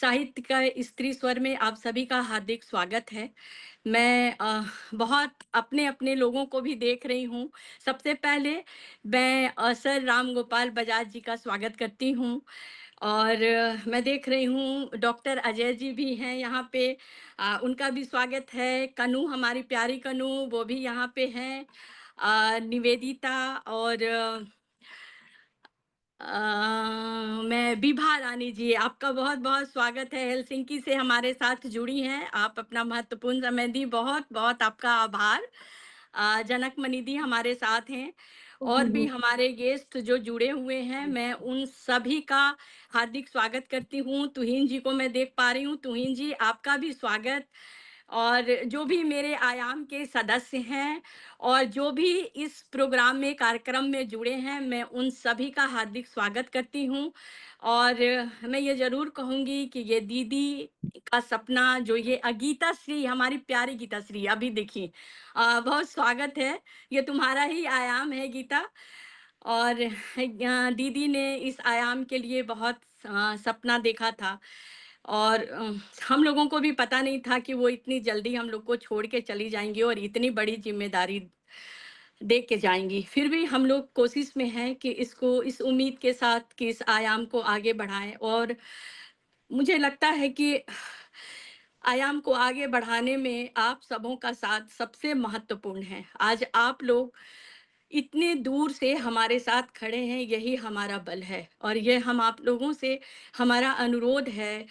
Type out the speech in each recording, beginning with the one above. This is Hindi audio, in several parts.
साहित्य का स्त्री स्वर में आप सभी का हार्दिक स्वागत है। मैं बहुत अपने-अपने लोगों को भी देख रही हूँ। सबसे पहले मैं सर राम गोपाल बजाज जी का स्वागत करती हूँ और मैं देख रही हूँ डॉक्टर अजय जी भी हैं यहाँ पे। उनका भी स्वागत है। कनू हमारी प्यारी कनू वो भी यहाँ पे हैं। निवेदिता और मैं विभा रानी जी, आपका बहुत-बहुत स्वागत है। हेलसिंकी से हमारे साथ जुड़ी हैं। आप अपना महत्वपूर्ण समय दी, बहुत-बहुत आपका आभार। जनक मनी दी हमारे साथ हैं और भी हमारे गेस्ट जो जुड़े हुए हैं, मैं उन सभी का हार्दिक स्वागत करती हूँ। तुहीन जी को मैं देख पा रही हूँ। तुहीन जी, आपका भी स्वागत। और जो भी मेरे आयाम के सदस्य हैं और जो भी इस प्रोग्राम में कार्यक्रम में जुड़े हैं, मैं उन सभी का हार्दिक स्वागत करती हूँ। और मैं ये ज़रूर कहूँगी कि ये दीदी का सपना जो ये गीता श्री हमारी प्यारी गीता श्री अभी देखिए, बहुत स्वागत है। ये तुम्हारा ही आयाम है गीता। और दीदी ने इस आयाम के लिए बहुत सपना देखा था और हम लोगों को भी पता नहीं था कि वो इतनी जल्दी हम लोग को छोड़ के चली जाएँगी और इतनी बड़ी ज़िम्मेदारी दे के जाएँगी। फिर भी हम लोग कोशिश में हैं कि इसको इस उम्मीद के साथ कि इस आयाम को आगे बढ़ाएँ और मुझे लगता है कि आयाम को आगे बढ़ाने में आप सबों का साथ सबसे महत्वपूर्ण है। आज आप लोग इतने दूर से हमारे साथ खड़े हैं, यही हमारा बल है और ये हम आप लोगों से हमारा अनुरोध है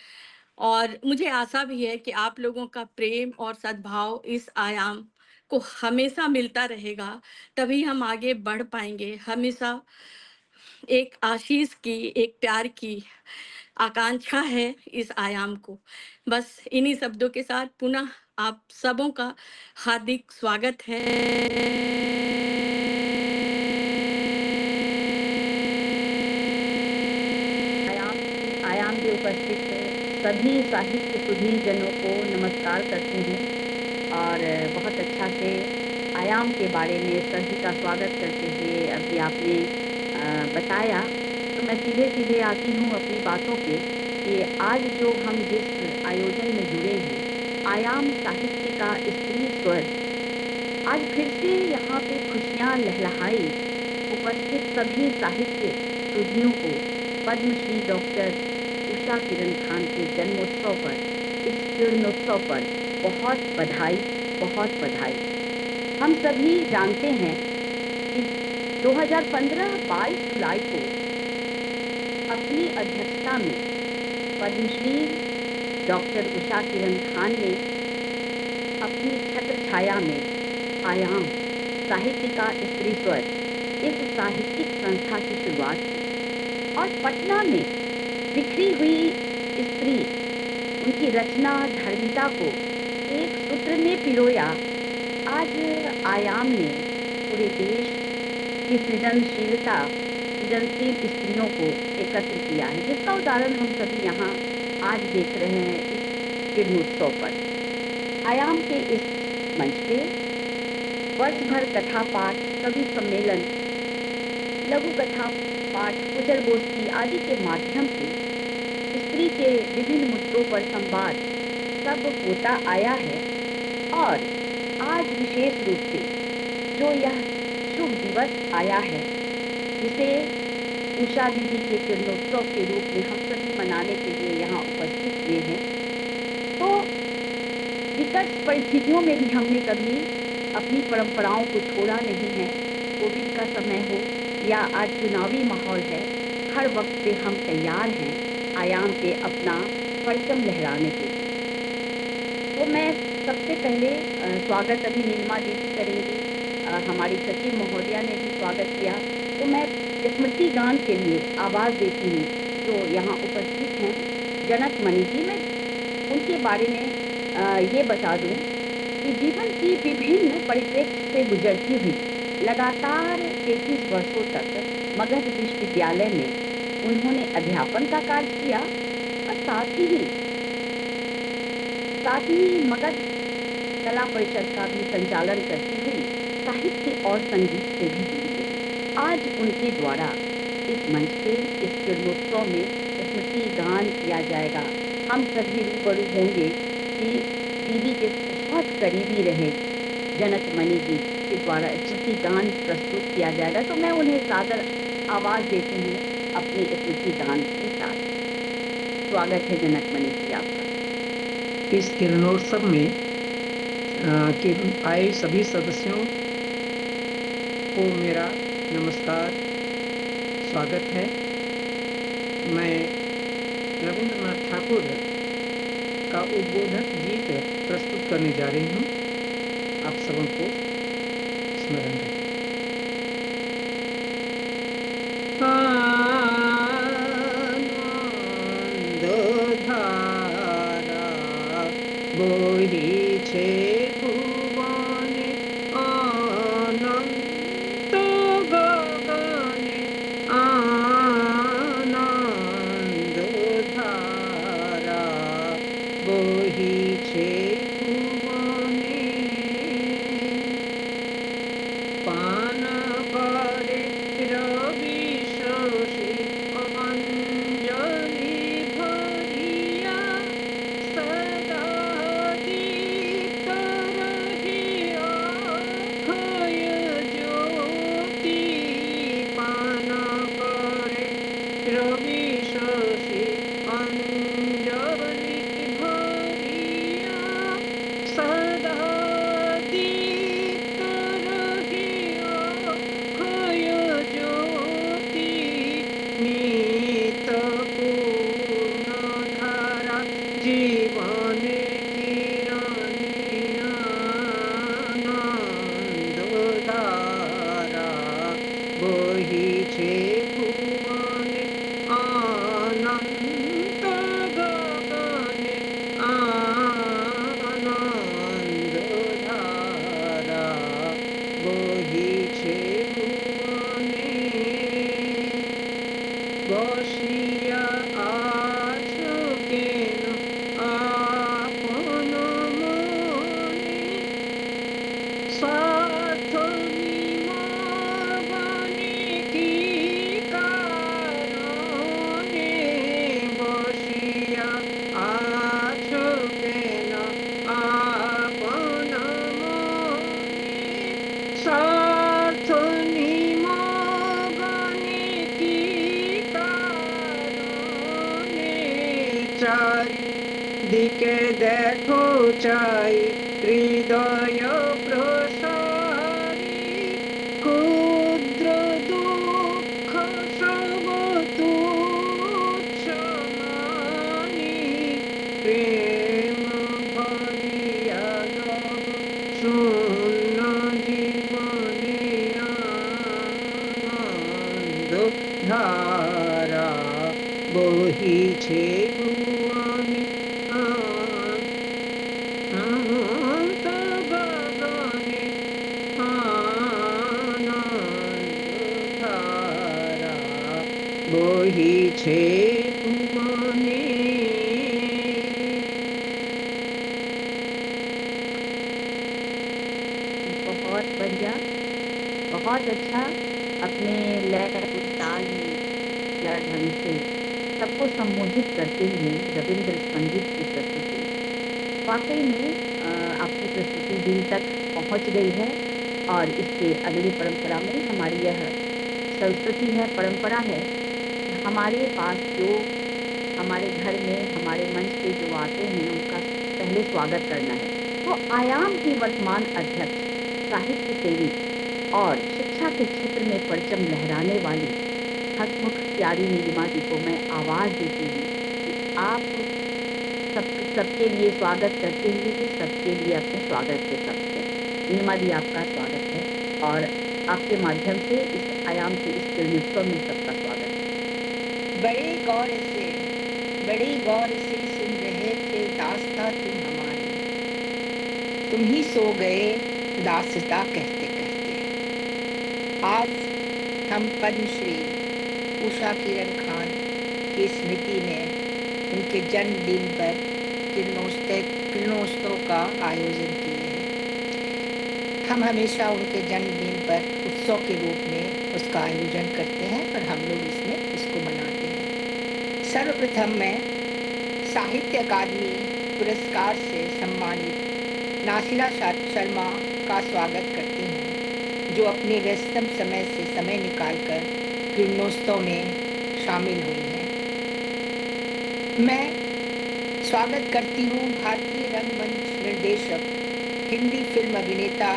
और मुझे आशा भी है कि आप लोगों का प्रेम और सद्भाव इस आयाम को हमेशा मिलता रहेगा, तभी हम आगे बढ़ पाएँगे। हमेशा एक आशीष की, एक प्यार की आकांक्षा है इस आयाम को। बस इन्हीं शब्दों के साथ पुनः आप सबों का हार्दिक स्वागत है। आयाम आयाम में उपस्थित सभी साहित्य सुधी जनों को नमस्कार करती हूँ और बहुत अच्छा से आयाम के बारे में सभी का स्वागत करते हुए अभी आपने बताया, तो मैं सीधे-सीधे आती हूँ अपनी बातों पे कि आज जो हम जिस आयोजन में जुड़े हैं, आयाम साहित्य का स्त्री स्वर, आज फिर से यहाँ पे खुशियाँ लहलहाई उपस्थित सभी साहित्य सुधियों को पद्मश्री डॉक्टर उषा किरण खान के जन्मोत्सव पर, इस किरणोत्सव पर बहुत बधाई, बहुत बधाई। हम सभी जानते हैं कि 2015 22 जुलाई को अपनी अध्यक्षता में पद्मश्री डॉक्टर उषा किरण खान ने अपनी छत्र छाया में आयाम साहित्य का स्त्री स्वर इस साहित्यिक संस्था की शुरुआत की और पटना में बिखरी हुई स्त्री उनकी रचना धर्मिता को एक सूत्र में पिरोया। आज आयाम ने पूरे देश की सृजनशीलता, सृजनशील स्त्रियों को एकत्र किया है, जिसका उदाहरण हम सभी यहाँ आज देख रहे हैं इस किरणोत्सव पर। आयाम के इस मंच पे वर्ष भर कथा पाठ, कवि सम्मेलन, लघु कथा पाठ, कुचर गोष्ठी आदि के माध्यम से स्त्री के विभिन्न मुद्दों पर संवाद सब होता आया है और आज विशेष रूप से जो यह शुभ दिवस आया है, जिसे उषा दीदी के किरणोत्सव के रूप में हम सभी मनाने के लिए यहाँ उपस्थित हुए हैं, तो विकट परिस्थितियों में भी हमने कभी अपनी परंपराओं को छोड़ा नहीं है। कोविड का समय हो या आज चुनावी माहौल है, हर वक्त पे हम तैयार हैं आयाम पे अपना परचम लहराने के लिए। तो मैं सबसे पहले स्वागत अभी नीलिमा दीदी करेंगी, हमारी सचिव महोदया ने भी स्वागत किया, तो मैं स्मृति गान के लिए आवाज़ देती हूँ जो यहाँ उपस्थित हैं जनक मणि जी। मैं उनके बारे में ये बता दूँ कि जीवन की विभिन्न परिप्रेक्ष्य से गुजरती हुई लगातार 33 वर्षों तक मगध विश्वविद्यालय में उन्होंने अध्यापन का कार्य किया और साथ ही मगध कला परिषद का भी संचालन करती हुई साहित्य और संगीत से भी जुड़ी रही। आज उनके द्वारा इस मंच पे इस किरणोत्सव में स्मृति गान किया जाएगा। हम सभी रूबरू होंगे कि दीदी के बहुत करीबी रहे जनकमणि जी के द्वारा स्मृति गान प्रस्तुत किया जाएगा, तो मैं उन्हें सादर आवाज़ देती हूँ अपनी स्मृति गान के साथ। स्वागत है जनकमणि जी आपका। इस किरणोत्सव में के आए सभी सदस्यों को मेरा नमस्कार, स्वागत है। मैं रविंद्रनाथ ठाकुर का उद्बोधक गीत प्रस्तुत करने जा रही हूँ, आप सबों को स्मरण रखें। বহিছে ভুবনে অনন্ত গগনে আনন্দ ধারা বহিছে ভুবনে পান করে রবি শশী অঞ্জলি ভরিয়া সদা দীপ্ত রহে অক্ষয় জ্যোতি। পান করে রবি শশী অঞ্জলি ভরিয়া সদা দীপ্ত রহে অক্ষয় জ্যোতি। নিত্য পূর্ণ ধারা জীবনে কিরণে আনন্দ ধারা বহিছে ভুবনে অনন্ত গগনে আনন্দ ধারা বহিছে ভুবনে। বসিয়া আছো কেন আপন মনে, স্বার্থ নিমগ্নে কি কারণে। বসিয়া আছো কেন আপন মনে, স্বার্থ নিমগ্নে কি কারণে। চারিদিকে দেখো চাই হৃদয় প্রসারী, ক্ষুদ্র দুঃখ সব তুচ্ছ মানি। প্রেম ভরিয়া লব শূন্য জীবনে আনন্দ ধারা বহিছে ভুবনে অনন্ত গগনে আনন্দ ধারা বহিছে ভুবনে। बहुत बढ़िया, बहुत अच्छा। अपने लय ताल में या ढंग से सबको सम्मोहित करते हुए रविंद्र संगीत की प्रस्तुति वाकई में आपकी प्रस्तुति दिल तक पहुंच गई है। और इसके अगली परंपरा में हमारी यह संस्कृति है, परंपरा है कि हमारे पास जो हमारे घर में हमारे मंच पे जो आते हैं उनका पहले स्वागत करना है। तो आयाम के वर्तमान अध्यक्ष, साहित्य सेवी और शिक्षा के क्षेत्र में परचम लहराने वाली हसमुख प्यारी नीलिमा जी को मैं आवाज़ देती हूँ कि आप सबके लिए स्वागत करते हुए सबके लिए अपने स्वागत के शब्द हैं। नीलिमा जी आपका स्वागत है और आपके माध्यम से इस आयाम के इस किरणोत्सव में सबका स्वागत है। बड़े गौर से सुन रहे थे दास्ता तुम हमारी, तुम ही सो गए दास्ता कहते कहते। आज हम पद्मश्री उषा किरण खान की स्मृति में उनके जन्मदिन पर किरणोत्सव का आयोजन किए हैं। हम हमेशा उनके जन्मदिन पर उत्सव के रूप में उसका आयोजन करते हैं और हम लोग इसको मनाते हैं। सर्वप्रथम मैं साहित्य अकादमी पुरस्कार से सम्मानित नासिरा शर्मा का स्वागत करती हूँ, जो अपने व्यस्तम समय से समय निकालकर किरणोत्सव में शामिल हुई हैं। मैं स्वागत करती हूँ भारतीय रंगमंच निर्देशक, हिंदी फिल्म अभिनेता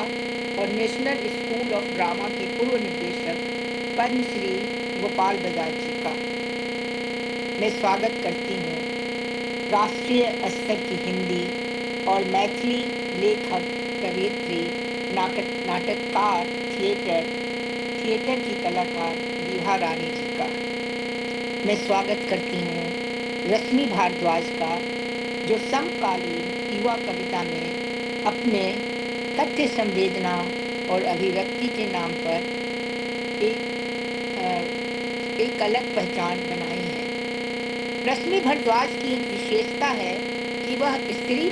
और नेशनल स्कूल ऑफ ड्रामा के पूर्व निर्देशक पद्मश्री गोपाल बजाज जी का। मैं स्वागत करती हूँ राष्ट्रीय स्तर की हिंदी और मैथिली लेखक, कवयित्री, नाटककार, थिएटर की कलाकार विभा रानी जी का। मैं स्वागत करती हूँ रश्मि भारद्वाज का, जो समकालीन युवा कविता में अपने तथ्य संवेदना और अभिव्यक्ति के नाम पर एक अलग पहचान बनाई है। रश्मि भारद्वाज की एक विशेषता है कि वह स्त्री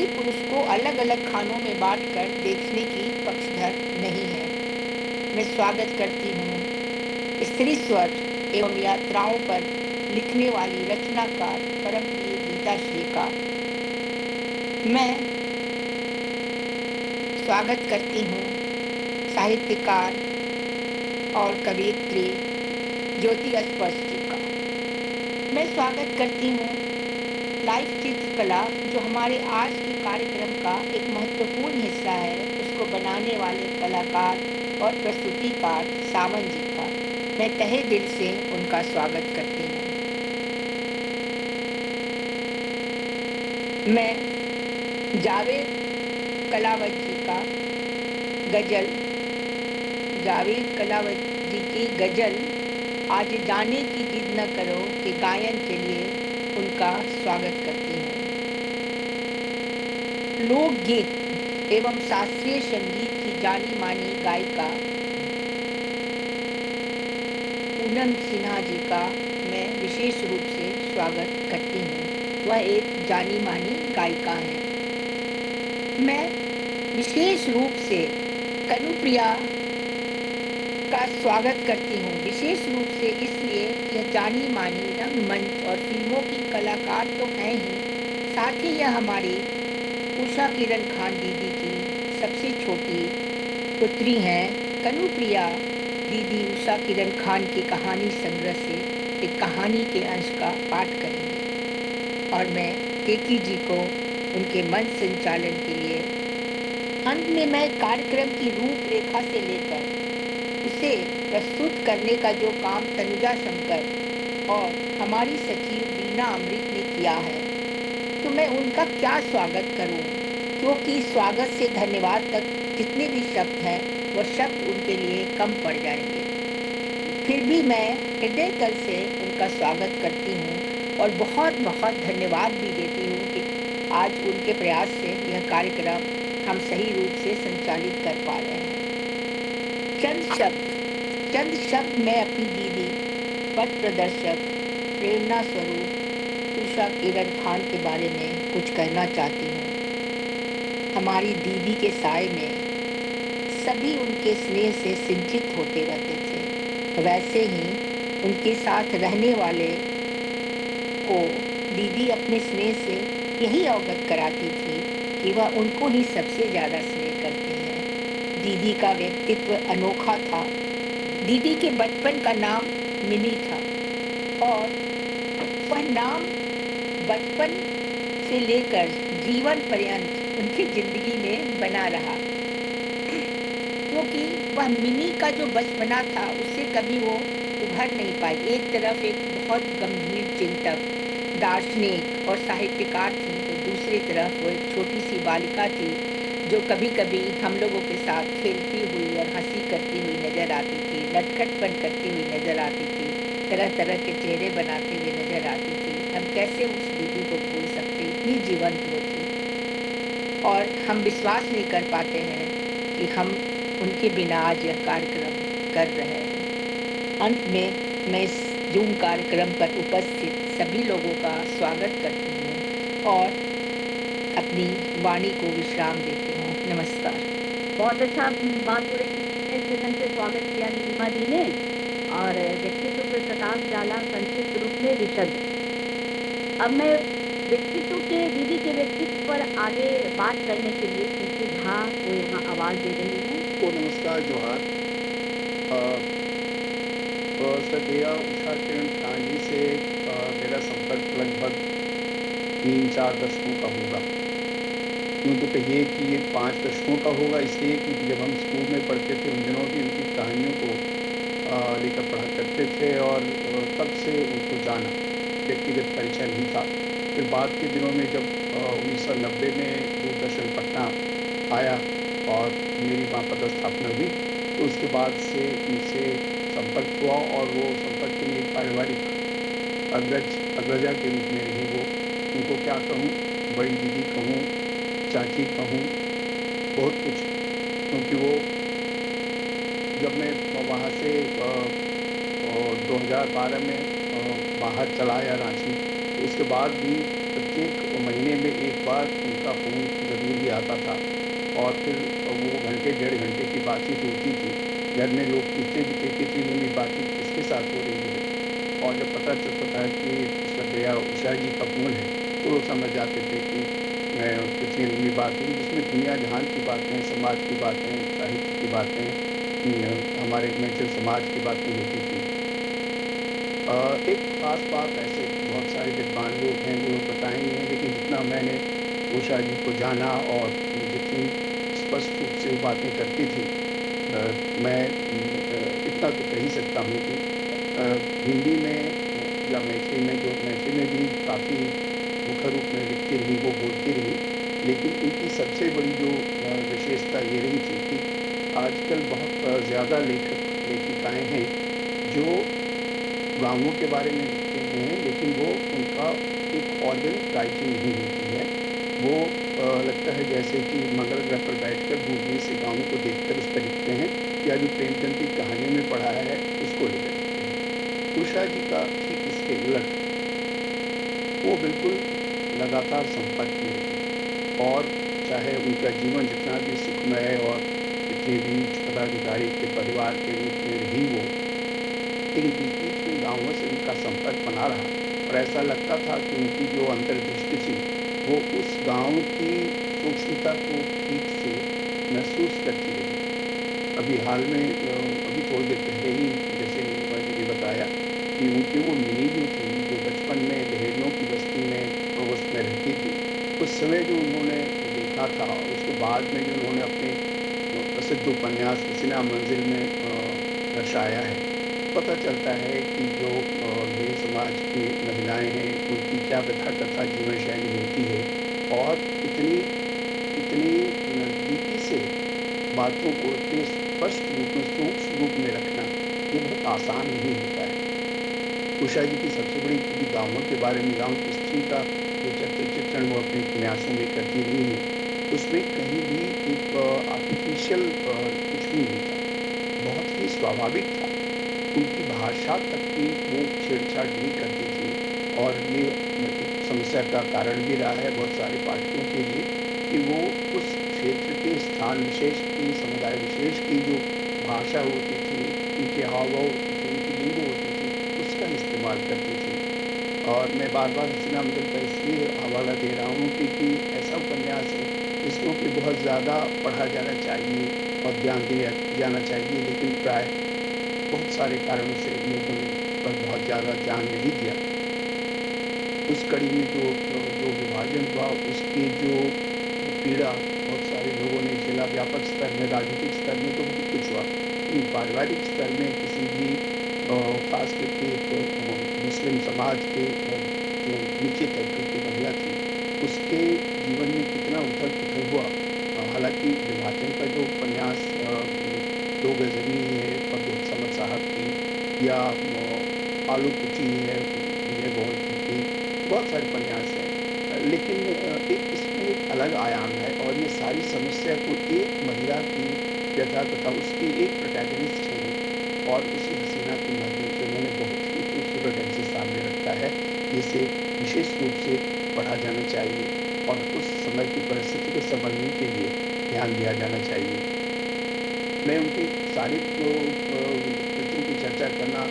पुरुष को अलग अलग खानों में बांटकर देखने की पक्षधर नहीं है। मैं स्वागत करती हूँ स्त्री स्वर एवं यात्राओं पर लिखने वाली रचनाकार परमप्रिय गीता श्री का। मैं स्वागत करती हूँ साहित्यकार और कवयित्री ज्योति स्पर्श जी का। मैं स्वागत करती हूँ लाइव चित्रकला, जो हमारे आज के कार्यक्रम का एक महत्वपूर्ण हिस्सा है, उसको बनाने वाले कलाकार और प्रस्तुतिकार सावन जी का। मैं तहे दिल से उनका स्वागत करती हूँ। मैं जावेद कलावत जी का जावेद कलावत जी की गजल आज जाने की जिद न करो के गायन के लिए उनका स्वागत करती हूँ। लोकगीत एवं शास्त्रीय संगीत की जानी मानी गायिका पूनम सिन्हा जी का मैं विशेष रूप से स्वागत करती हूँ। वह एक जानी मानी गायिका हैं। मैं विशेष रूप से कनुप्रिया का स्वागत करती हूँ, विशेष रूप से इसलिए यह जानी मानी रंगमंच और फिल्मों की कलाकार तो हैं ही, साथ ही यह हमारी उषा किरण खान दीदी की सबसे छोटी पुत्री हैं। कनुप्रिया दीदी उषा किरण खान की कहानी संग्रह से एक कहानी के अंश का पाठ करेंगी और मैं केकी जी को उनके मंच संचालन के लिए अंत में मैं कार्यक्रम की रूपरेखा से लेकर उसे प्रस्तुत करने का जो काम तनुजा शंकर और हमारी सचिव रीना अमृत ने किया है, तो मैं उनका क्या स्वागत करूं, क्योंकि स्वागत से धन्यवाद तक जितने भी शब्द हैं वह शब्द उनके लिए कम पड़ जाएंगे। फिर भी मैं हृदय तल से उनका स्वागत करती हूं और बहुत बहुत धन्यवाद भी देती हूं कि आज उनके प्रयास से यह कार्यक्रम हम सही रूप से संचालित कर पा रहे हैं। चंद शब्द मैं अपनी दीदी, पथ प्रदर्शक, प्रेरणा स्वरूप उषा किरण खान के बारे में कुछ कहना चाहती हूँ। हमारी दीदी के साए में सभी उनके स्नेह से सिंचित होते रहते थे, वैसे ही उनके साथ रहने वाले को दीदी अपने स्नेह से यही अवगत कराती थी कि वह उनको ही सबसे ज़्यादा स्नेह करती हैं। दीदी का व्यक्तित्व अनोखा था। दीदी के बचपन का नाम मिनी था और वह नाम बचपन से लेकर जीवन पर्यंत उनकी जिंदगी में बना रहा, क्योंकि वह मिनी का जो बचपना था उससे कभी वो उभर नहीं पाई। एक तरफ एक बहुत गंभीर चिंतक, दार्शनिक और साहित्यकार थी, तो दूसरी तरफ वो एक छोटी सी बालिका थी जो कभी कभी हम लोगों के साथ खेलती हुई और हंसी करती हुई नजर आती थी, नटखटपन करती हुई नजर आती थी, तरह तरह के चेहरे बनाते हुए नजर आती थी। हम कैसे उस दीदी को भूल सकते, इतनी जीवंत वो थी और हम विश्वास नहीं कर पाते हैं कि हम उनके बिना आज यह कार्यक्रम कर रहे हैं। अंत में मैं इस जूम कार्यक्रम पर उपस्थित सभी लोगों का स्वागत करती हूँ और अपनी वाणी को विश्राम देती हूँ। नमस्कार। बहुत अच्छा बात हो रही थी, कितने अच्छे ढंग से स्वागत किया नीलिमा जी ने और व्यक्तित्व पर प्रकाश डाला संक्षिप्त रूप में विशद। अब मैं व्यक्तित्व के दीदी के व्यक्तित्व पर आगे बात करने के लिए पिंकी झा को यहाँ आवाज़ दे रही हूँ। को नमस्कार, जोहार। श्रद्धेय उषा किरण खान जी से मेरा संपर्क लगभग 3-4 दशकों का होगा। यूँ तो कहिए कि ये 5 दशकों का होगा, इसलिए क्योंकि जब हम स्कूल में पढ़ते थे उन दिनों की उनकी कहानियों को लेकर पढ़ा करते थे और तब से उनको जाना, व्यक्तिगत परिचय नहीं था। फिर बाद के दिनों में जब 1990 में दूरदर्शन पटना आया और मेरी वहाँ पदस्थापना हुई, तो उसके बाद से उनसे संपर्क हुआ और वो संपर्क के लिए पारिवारिक अग्रजा के रूप में रही। वो उनको क्या कहूँ, बड़ी दीदी कहूँ, चाची कहूँ, बहुत कुछ, क्योंकि वो जब मैं वहाँ से 2012 में बाहर चला आया रांची, तो उसके बाद भी प्रत्येक महीने में एक बार उनका फ़ोन ज़रूर ही आता था और फिर वो घंटे 1.5 घंटे की बातचीत होती थी। घर में लोग पूछते भी थे कि इतनी लंबी बातचीत किसके साथ हो रही है, और जब पता चलता था कि श्रद्धेय उषा जी का फ़ोन है तो वो समझ जाते थे कि कितनी लंबी बात हुई, जिसमें दुनिया जहान की बातें, समाज की बातें, साहित्य की बातें, हमारे मैथिल समाज की बातें होती थी। एक ख़ास बात, ऐसे बहुत सारे विद्वान लोग हैं वो लोग बताएंगे, लेकिन जितना मैंने उषा जी को जाना और जितनी स्पष्ट रूप से वो बातें करती थी, मैं इतना तो कह ही सकता हूँ कि हिंदी में या मैथिली में, जो मैथिली में भी काफ़ी मुख्य रूप में लिखती रही, वो बोलती रही, लेकिन उनकी सबसे बड़ी जो विशेषता ये रही थी कि आजकल बहुत ज़्यादा लेखिकाएँ हैं जो गाँवों के बारे में लिखते हैं, लेकिन वो उनका एक ऑर्गेनिक राइटिंग नहीं होती है। वो लगता है जैसे कि मंगल ग्रह पर बैठकर दूरबीन से गाँवों को देखकर उस पर लिखते हैं, या जो प्रेमचंद की कहानियों में पढ़ा है उसको लेकर लिखते हैं। उषा जी का ठीक इसके उलट, वो बिल्कुल लगातार संपर्क में रही, और चाहे उनका जीवन जितना भी सुखमय और जितने भी पदाधिकारी के परिवार के रूप में रही वो, लेकिन बीच में गाँवों से उनका संपर्क बना रहा, और ऐसा लगता था कि उनकी जो अंतर्दृष्टि थी वो उस गांव की सूक्ष्मता को ठीक से महसूस करती रही। अभी हाल में अभी थोड़ी देर पहले ही जैसे नीलमा जी ने बताया कि उनकी वो मिनी जो थी, जो बचपन में लहेरियों की बस्ती में प्रोवोस्ट में रहती थी, उस समय जो उन्होंने देखा था, उसके बाद में जो उन्होंने अपने प्रसिद्ध उपन्यास हसीना मंजिल में दर्शाया है, पता चलता है कि जो मेरे समाज की महिलाएं हैं उनकी क्या व्यथा कथा जीवन शैली होती है, और इतनी इतनी नज़दीकी से बातों को इतने स्पष्ट रूप में, सूक्ष्म रूप में रखना, ये बहुत आसान नहीं होता है। उषा जी की सबसे बड़ी खूबी गाँवों के बारे में, गाँव की स्त्री का जो चित्रण वो अपने उपन्यासों में करती रही है, उसमें कहीं भी एक आर्टिफिशियल कुछ भी नहीं था, बहुत ही स्वाभाविक था। उनकी भाषा तक की वो छेड़छाड़ नहीं करती थी, और ये एक समस्या का कारण भी रहा है बहुत सारे पाठकों के लिए कि वो उस क्षेत्र के स्थान विशेष की, समुदाय विशेष की जो भाषा होती थी, उनके हाव भाव होती थी, उनकी लिंग होती थी, उसका इस्तेमाल करती थी। और मैं बार बार हसीना मंजिल का इसलिए हवाला दे रहा हूँ क्योंकि ऐसा उपन्यास है जिसको कि बहुत ज़्यादा पढ़ा जाना चाहिए और ध्यान दिया जाना चाहिए, लेकिन प्राय बहुत सारे कारणों से लोगों ने पर बहुत ज़्यादा ध्यान नहीं दिया। उस कड़ी में जो जो विभाजन हुआ, उसकी जो पीड़ा बहुत सारे लोगों ने झेला, व्यापक स्तर में, राजनीतिक स्तर में तो बहुत कुछ हुआ, लेकिन पारिवारिक स्तर में किसी भी खास करके मुस्लिम समाज के जो नीचे तबके की महिला थी, उसके जीवन में कितना उथल पुथल हुआ। हालांकि विभाजन का जो उपन्यास 2 गज ज़मीन है फर्रुख समद साहब की, या आलू कुची है विजय गौड़ की, बहुत सारे उपन्यास हैं, लेकिन एक इसमें एक अलग आयाम है, और ये सारी समस्या को एक महिला की व्यथा तथा उसकी एक प्रोटैगनिस्ट है, और उसी हसीना के माध्यम से उन्होंने बहुत ही खूबसूरत ढंग से सामने रखा है, जिसे विशेष रूप से पढ़ा जाना चाहिए और उस समय की परिस्थिति को समझने के लिए ध्यान दिया जाना चाहिए। मैं उनके सारे कृतियों की चर्चा करना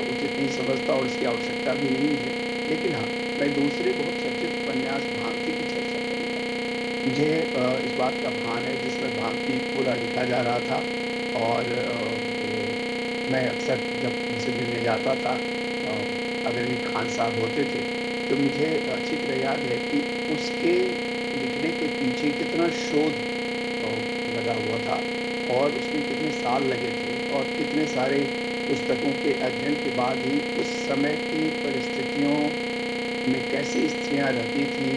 उचित नहीं समझता, और इसकी आवश्यकता भी नहीं है, लेकिन हाँ, मैं दूसरे बहुत चर्चित उपन्यास भांति की चर्चा करूँगा। मुझे इस बात का भान है जिसमें भांति पूरा लिखा जा रहा था और मैं अक्सर जब उनसे मिलने जाता था अगर ये खान साहब होते थे तो मुझे अच्छी तरह याद है कि उसके लिखने के पीछे कितना शोध लगा हुआ था और उसमें कितने साल लगे थे और कितने सारे पुस्तकों के अध्ययन के बाद ही उस समय की परिस्थितियों में कैसी स्त्रियां रहती थीं,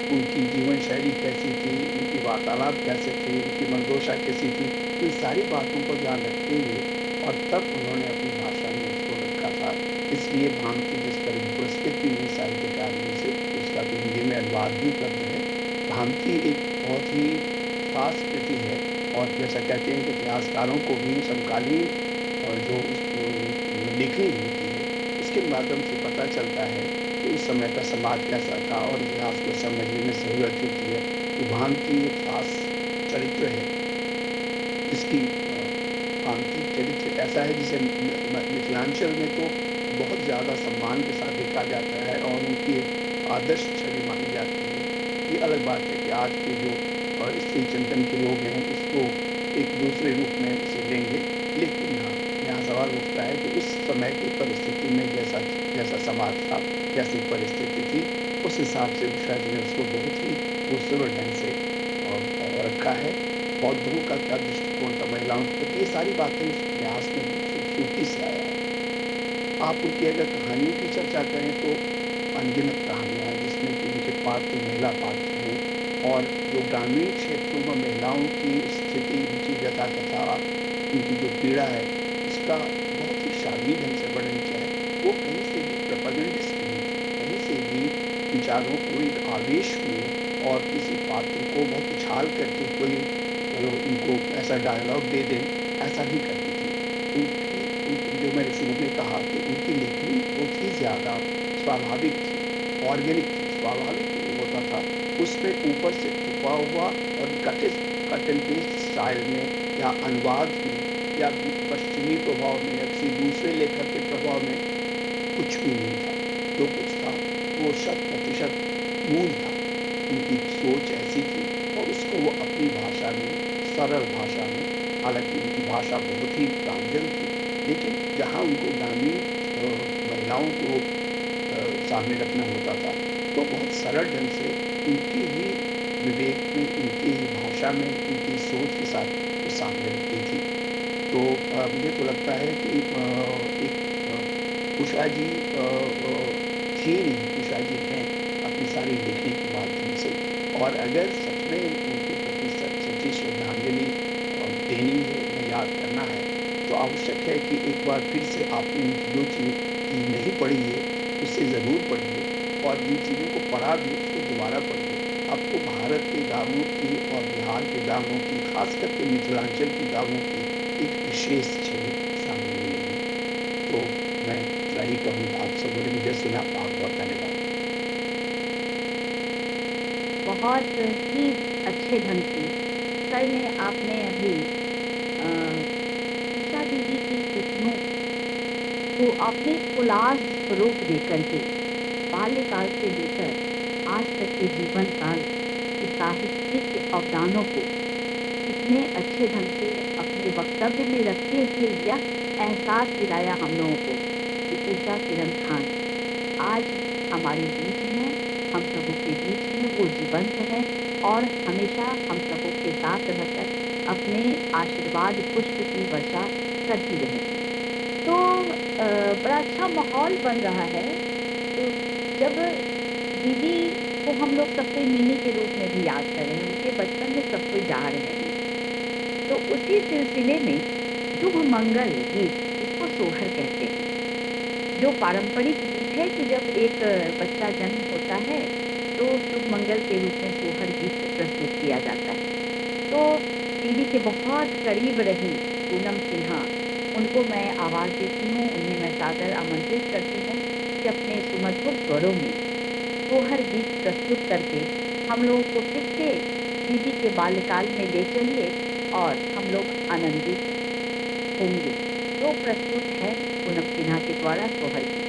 उनकी जीवन शैली कैसी थी, उनकी वार्तालाप कैसे थी, उनकी मनोदशा कैसी थी, इन सारी बातों को ध्यान रखते हुए और तब उन्होंने अपनी भाषा में उसको रखा था। इसलिए भांति जिस तरह की पुरस्कृत भी हुई साहित्य अकादमी से, उसका तो हिंदी में अनुवाद भी उपलब्ध है। भांति एक बहुत ही खास कृति है और जैसा कहते हैं कि इतिहासकारों को भी समकालीन जो लिखनी होती है उसके माध्यम से पता चलता है कि उस समय का समाज कैसा था और इतिहास को समझने में ज़रूरत होती है। तो भांति एक खास चरित्र है इसकी भांति चरित्र ऐसा है जिसे मिथिलांचल में तो बहुत ज़्यादा सम्मान के साथ देखा जाता है और उनकी एक आदर्श छवि मानी जाती है। ये अलग बात है कि आज के जो स्त्री चिंतन के लोग हैं उसको एक दूसरे रूप में उसे लेंगे, लेकिन हाँ यहाँ सवाल उठता है कि उस समय की परिस्थिति में जैसा समाज था, जैसी परिस्थिति थी, उस हिसाब से उषा जी ने उसको बहुत ही खूबसूरत ढंग से रखा है। बौद्धों का क्या दृष्टिकोण था महिलाओं के प्रति, ये सारी बातें उस इतिहास में खूबसूरती से आया है। आप उनकी अगर कहानियों की चर्चा करें तो अनगिनत कहानियाँ हैं जिसमें कि उनके पात्र महिला पात्र हैं और जो ग्रामीण क्षेत्रों में महिलाओं की स्थिति, उनकी व्यथा कथा, उनकी जो पीड़ा है उसका बहुत ही शालीन ढंग से वर्णन किया है। वो कहीं से भी प्रोपेगेंडिस्ट नहीं थी, कहीं से भी विचारों को एक आवेश में और किसी पात्र को बहुत उछाल करके कोई उनको ऐसा डायलॉग दे दें, ऐसा नहीं करती थी। उनकी जो मैंने शुरू में कहा कि उनकी लेखनी बहुत ही ज़्यादा स्वाभाविक थी, ऑर्गेनिक थी, स्वाभाविक होता था। उसमें ऊपर से छुपा हुआ और कट एंड पेस्ट स्टाइल में या अनुवाद में या पश्चिमी प्रभाव में या किसी दूसरे लेखक के प्रभाव में कुछ भी नहीं था। जो कुछ था वो 100% मूल था। उनकी सोच ऐसी थी और उसको वो अपनी भाषा में, सरल भाषा में, हालांकि उनकी भाषा बहुत ही प्रांजल थी, लेकिन जहाँ उनको ग्रामीण महिलाओं को सामने रखना होता था तो बहुत सरल ढंग से उनके ही विवेक में, उनकी ही भाषा में, उनकी सोच के साथ वो सामने रखती थी। तो मुझे तो लगता है कि एक उषा जी थी नहीं, उषा जी हैं अपनी सारी लिखने के माध्यम से। और अगर सच में उनके प्रति सच्ची श्रद्धांजलि देनी है, उन्हें याद करना है, तो आवश्यक है कि एक बार फिर से आपने उनकी जो चीज़ नहीं पढ़ी है उससे ज़रूर पढ़िए और जिन चीज़ों को पढ़ा भी उसको दोबारा पढ़िए। आपको भारत के गाँवों की और बिहार के गाँवों की, खास करके मिथिलांचल की गाँवों की एक विशेष छवि सामने मिलेगी। तो मैं यही कहूँगा, आप सबों ने मुझे सुना, बहुत बहुत धन्यवाद। बहुत ही अच्छे ढंग से सर ने आपने अभी उषा दीदी की कृतियों को आपने कोलाज स्वरूप देकर के बाल्यकाल से लेकर आज तक के जीवन काल के साहित्यिक अवदानों को इतने अच्छे ढंग से अपने वक्तव्य में रखते हुए यह एहसास दिलाया हम लोगों को कि उषा किरण खान आज हमारे बीच हैं, हम सबों के बीच हैं, वो जीवंत हैं और हमेशा हम सबों के साथ रहकर अपने आशीर्वाद पुष्प की वर्षा करती रहेंगी। तो बड़ा अच्छा माहौल बन रहा है। तो जब दीदी को हम लोग सबसे मिनी के रूप में भी याद कर रहे हैं, उनके बचपन में सब कोई जा रहे हैं, तो उसी सिलसिले में शुभ मंगल गीत, इसको सोहर कहते हैं, जो पारंपरिक गीत है कि जब एक बच्चा जन्म होता है तो शुभ मंगल के रूप में सोहर गीत प्रस्तुत किया जाता है। तो दीदी के बहुत करीब रही पूनम सिन्हा, उनको मैं आवाज़ देती हूँ, उन्हें मैं सादर आमंत्रित करती हूँ कि अपने सुमधुर स्वरों में सोहर गीत प्रस्तुत करके हम लोगों को फिर से दीदी के बाल्यकाल में ले चलिए और हम लोग आनंदित होंगे। तो प्रस्तुत है पूनम सिन्हा के द्वारा सोहर गीत।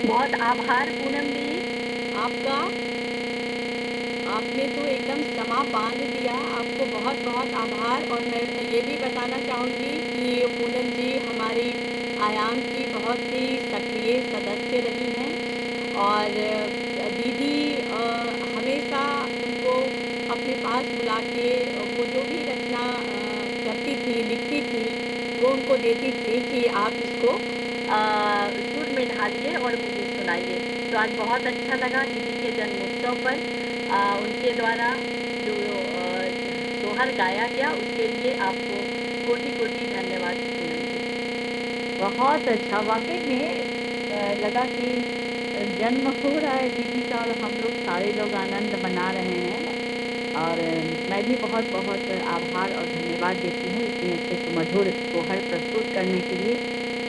बहुत आभार पूनम दी आपका। आपने तो एकदम समा बांध दिया, आपको बहुत बहुत आभार। और मैं ये भी बताना चाहूँगी कि पूनम आयाम की बहुत ही सक्रिय सदस्य रही हैं और दीदी हमेशा उनको अपने पास बुला के वो जो भी रचना करती थी, लिखती थी, वो उनको देती थी कि आप इसको सुर में ढालिए और मुझे सुनाइए। तो आज बहुत अच्छा लगा दीदी के जन्मोत्सव पर उनके द्वारा जो सोहर गाया गया उसके लिए आपको कोटि-कोटि धन्यवाद पूनम जी। बहुत अच्छा, वाक़ई में लगा कि जन्म हो रहा है दीदी का और हम लोग सारे लोग आनंद मना रहे हैं। और मैं भी बहुत-बहुत आभार और धन्यवाद देती हूँ इतने अच्छे सुमधुर सोहर प्रस्तुत करने के लिए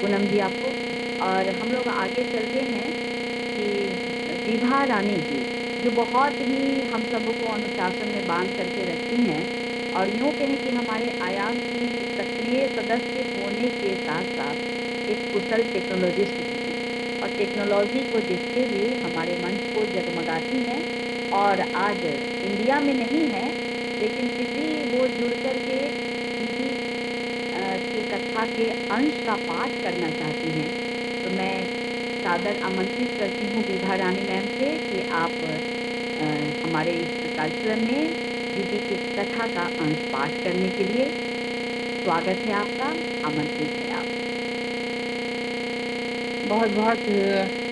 पूनम जी आपको। और हम लोग आगे चलते हैं कि विभा रानी जी, जो बहुत ही हम सबों को अनुशासन में बांध करके रखती हैं और यूँ कहें कि हमारे आयाम की सक्रिय सदस्य होने के साथ-साथ एक कुशल टेक्नोलॉजिस्ट भी हैं और टेक्नोलॉजी को देखते हुए हमारे मंच को जगमगाती हैं। और आज इंडिया में नहीं है, लेकिन फिर भी वो जुड़ कर के दीदी की कथा के अंश का पाठ करना चाहती हैं। तो मैं सादर आमंत्रित करती हूँ विभा रानी मैम से कि आप हमारे इस कार्यक्रम में दीदी की कथा का अंश पाठ करने के लिए स्वागत है आपका, आमंत्रित है आप। बहुत बहुत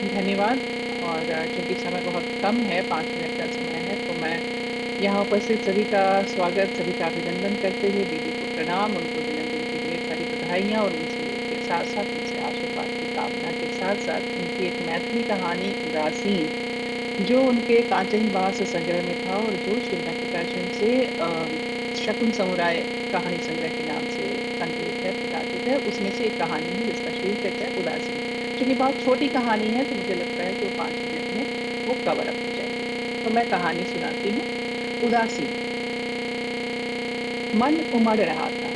धन्यवाद। और चूँकि समय बहुत कम है, 5 मिनट का समय है, तो मैं यहाँ उपस्थित सभी का स्वागत, सभी का अभिनंदन करते हुए दीदी को प्रणाम, उनको जन्मदिन की ढेर सारी बधाइयाँ और उनके साथ साथ उनसे आशीर्वाद की कामना के साथ साथ उनकी एक मैथिली कहानी उदासीन, जो उनके कांचही बास संग्रह में था और जो श्रीमती प्रकाशन से शकुन समुराय कहानी संग्रह के नाम से संकलित है, प्रकाशित है, उसमें से एक कहानी है जिसका शीर्षक है उदासीन। चूँकि बहुत छोटी कहानी है तो मुझे लगता है कि वो 5 मिनट में वो कवर अप हो जाएगी। तो मैं कहानी सुनाती हूँ। उदासीन। मन उमड़ रहा था,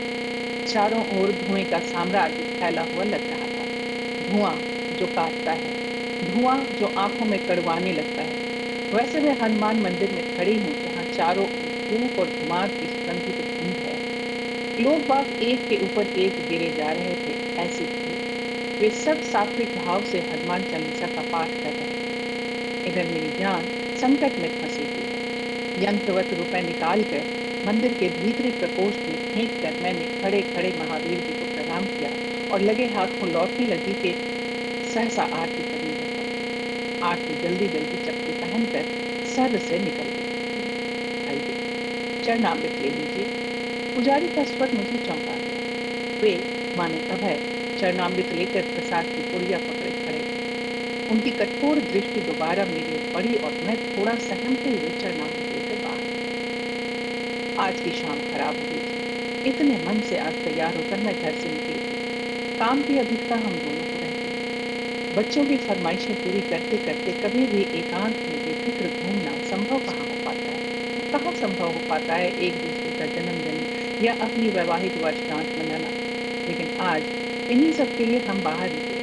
चारों ओर धुएं का साम्राज्य फैला हुआ लग रहा था। धुआं जो काटता है, धुआं जो आंखों में कड़वाने लगता है। वैसे मैं हनुमान मंदिर में खड़ी हूँ जहाँ चारों ओर धूप और धुआं की सुगंधित धुंध है। लोग बाग एक के ऊपर एक गिरे जा रहे थे, ऐसी थी। वे सब सात्विक भाव से हनुमान चालीसा का पाठ कर रहे थे। इधर मेरी जान संकट में फंसी हुई है। यंत्रवत रुपए निकालकर मंदिर के भीतरी प्रकोष्ठ में फेंक कर मैंने खड़े खड़े महावीर जी को प्रणाम किया और लगे हाथों लौटने लगी कि सहसा आरती करने लग पड़ी। आरती जल्दी जल्दी चप्पल पहनकर सर से निकल गई। आइए चरणामृत ले लीजिए। पुजारी का स्वर मुझे चौंका गया। वे माने अभय चरणामृत लेकर प्रसाद की पुड़िया पकड़े खड़े थे। उनकी कठोर दृष्टि दोबारा मेरी ओर पड़ी और मैं थोड़ा सहमते हुए चरणामृत लेकर बाहर निकली। आज की शाम खराब हो गई थी। इतने मन से आज तैयार होकर मैं घर से निकली थी। काम की अधिकता हम दोनों को रहती है। बच्चों की फरमाइशें पूरी करते करते कभी भी एकांत में बेफिक्र घूमना संभव कहाँ हो पाता है। कहाँ संभव हो पाता है एक दूसरे का जन्मदिन या अपनी वैवाहिक वर्षगांठ मनाना। लेकिन आज इन्हीं सब के लिए हम बाहर निकले।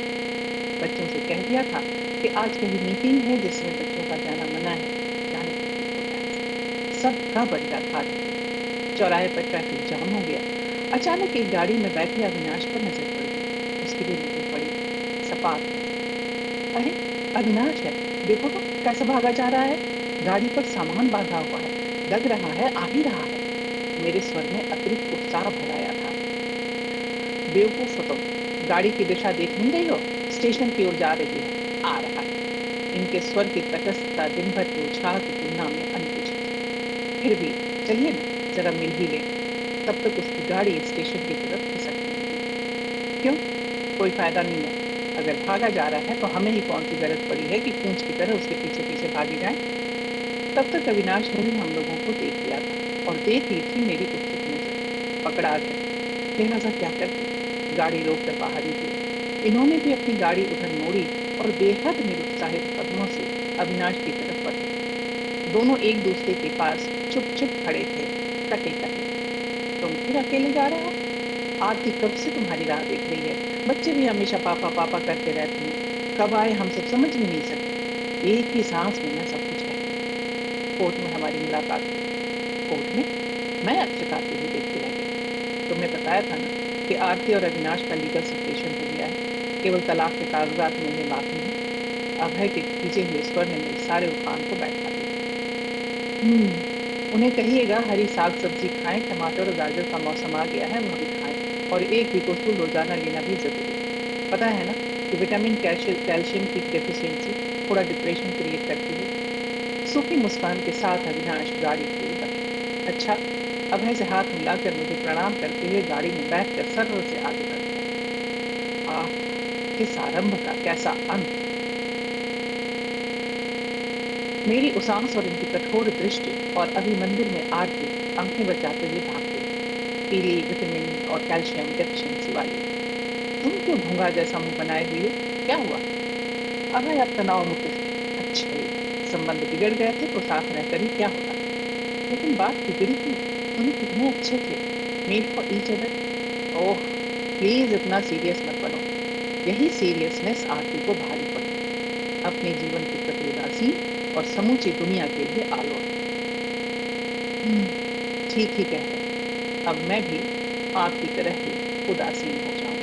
बच्चों से कह दिया था कि आज कहीं मीटिंग है जिसमें बच्चों का जाना मना है। जाने को ठीक होता है। सबका बंदा था। चौराहे पर ट्रैफिक जाम हो गया। अचानक एक गाड़ी में बैठे अविनाश पर नजर पड़ गई। उसकी भी नजर पड़ी सपाट में। अरे अविनाश है, देखो तो कैसे भागा जा रहा है। गाड़ी पर सामान बांधा हुआ है, लग रहा है आ ही रहा है। मेरे स्वर में अतिरिक्त उत्साह भराया था। बेवकूफ हो तुम, गाड़ी की दिशा देख नहीं रही हो? स्टेशन की ओर जा रही है, आ रहा है। इनके स्वर की तटस्थता दिन भर के उत्साह की तुलना में अनपुछी थी। फिर भी चलिए ना, जरा मिल ही ले। तब तक उसकी गाड़ी स्टेशन की तरफ खिसकने लगी। क्यों? कोई फायदा नहीं है। अगर भागा जा रहा है तो हमें ही कौन सी जरूरत पड़ी है कि पूंछ की तरह उसके पीछे पीछे भागे जाएं? तब तक अविनाश ने भी हम लोगों को देख लिया था और देख ली थी मेरी उत्सुक नजर। पकड़ा गया। लिहाजा क्या करती? गाड़ी रोककर बाहर निकली। इन्होंने भी अपनी गाड़ी उधर मोड़ी और बेहद निरुत्साहित कदमों से अविनाश की तरफ बढ़े। दोनों एक दूसरे के पास चुप चुप खड़े थे, कटे कटे। तुम फिर अकेले जा रहे हो? आरती कब से तुम्हारी राह देख रही है। बच्चे भी हमेशा पापा पापा करते रहते हैं। कब आए हम सब समझ भी नहीं सकते। एक ही सांस में मैं सब कुछ कहती। कोर्ट में हमारी मुलाकात हुई। कोर्ट में? मैं अचकाती हुई देखती रह गई। तुमने बताया था ना कि आरती और अविनाश का लीगल सेपरेशन हो गया है। केवल तलाक के कागजात मिलने बाकी हैं। अभय के खींचे हुए स्वर ने मेरे सारे उफान को बैठा दिया। उन्हें कहिएगा हरी साग सब्जी खाएं, टमाटर और गाजर का मौसम आ गया है, वह भी खाएं, और एक विकोस्टूल रोजाना लेना भी जरूरी है। पता है ना कि विटामिन कैल्शियम की डेफिशिएंसी थोड़ा डिप्रेशन क्रिएट करती है। सूखी मुस्कान के साथ अविनाश गाड़ी की ओर बढ़े। अच्छा, अभय से हाथ मिलाकर मुझे प्रणाम करते हुए गाड़ी में बैठकर सर्व से आगे बढ़ गया। आह, किस आरंभ का कैसा अंत! मेरी उसांस और इनकी कठोर दृष्टि और अभी मंदिर में आरती आंखें बचाते हुए भागते, पीली विटामिन और कैल्शियम डेफिशिएंसी वाली। तुम क्यों भूंगा जैसा मुंह बनाए हुए हो? क्या हुआ? अभय अब तनाव मुक्त थे। अच्छा, संबंध बिगड़ गए थे तो साथ रहकर ही क्या होता, लेकिन बात बिगड़ी क्यों? तुम कितने अच्छे थे, made for each other. Oh please इतना सीरियस मत बनो। यही सीरियसनेस आरती को भारी पड़ी। अपने जीवन के प्रति उदासी और समूची दुनिया के लिए आलोक। ठीक ही कह रहे, अब मैं भी आपकी तरह ही उदासीन हो जाऊं।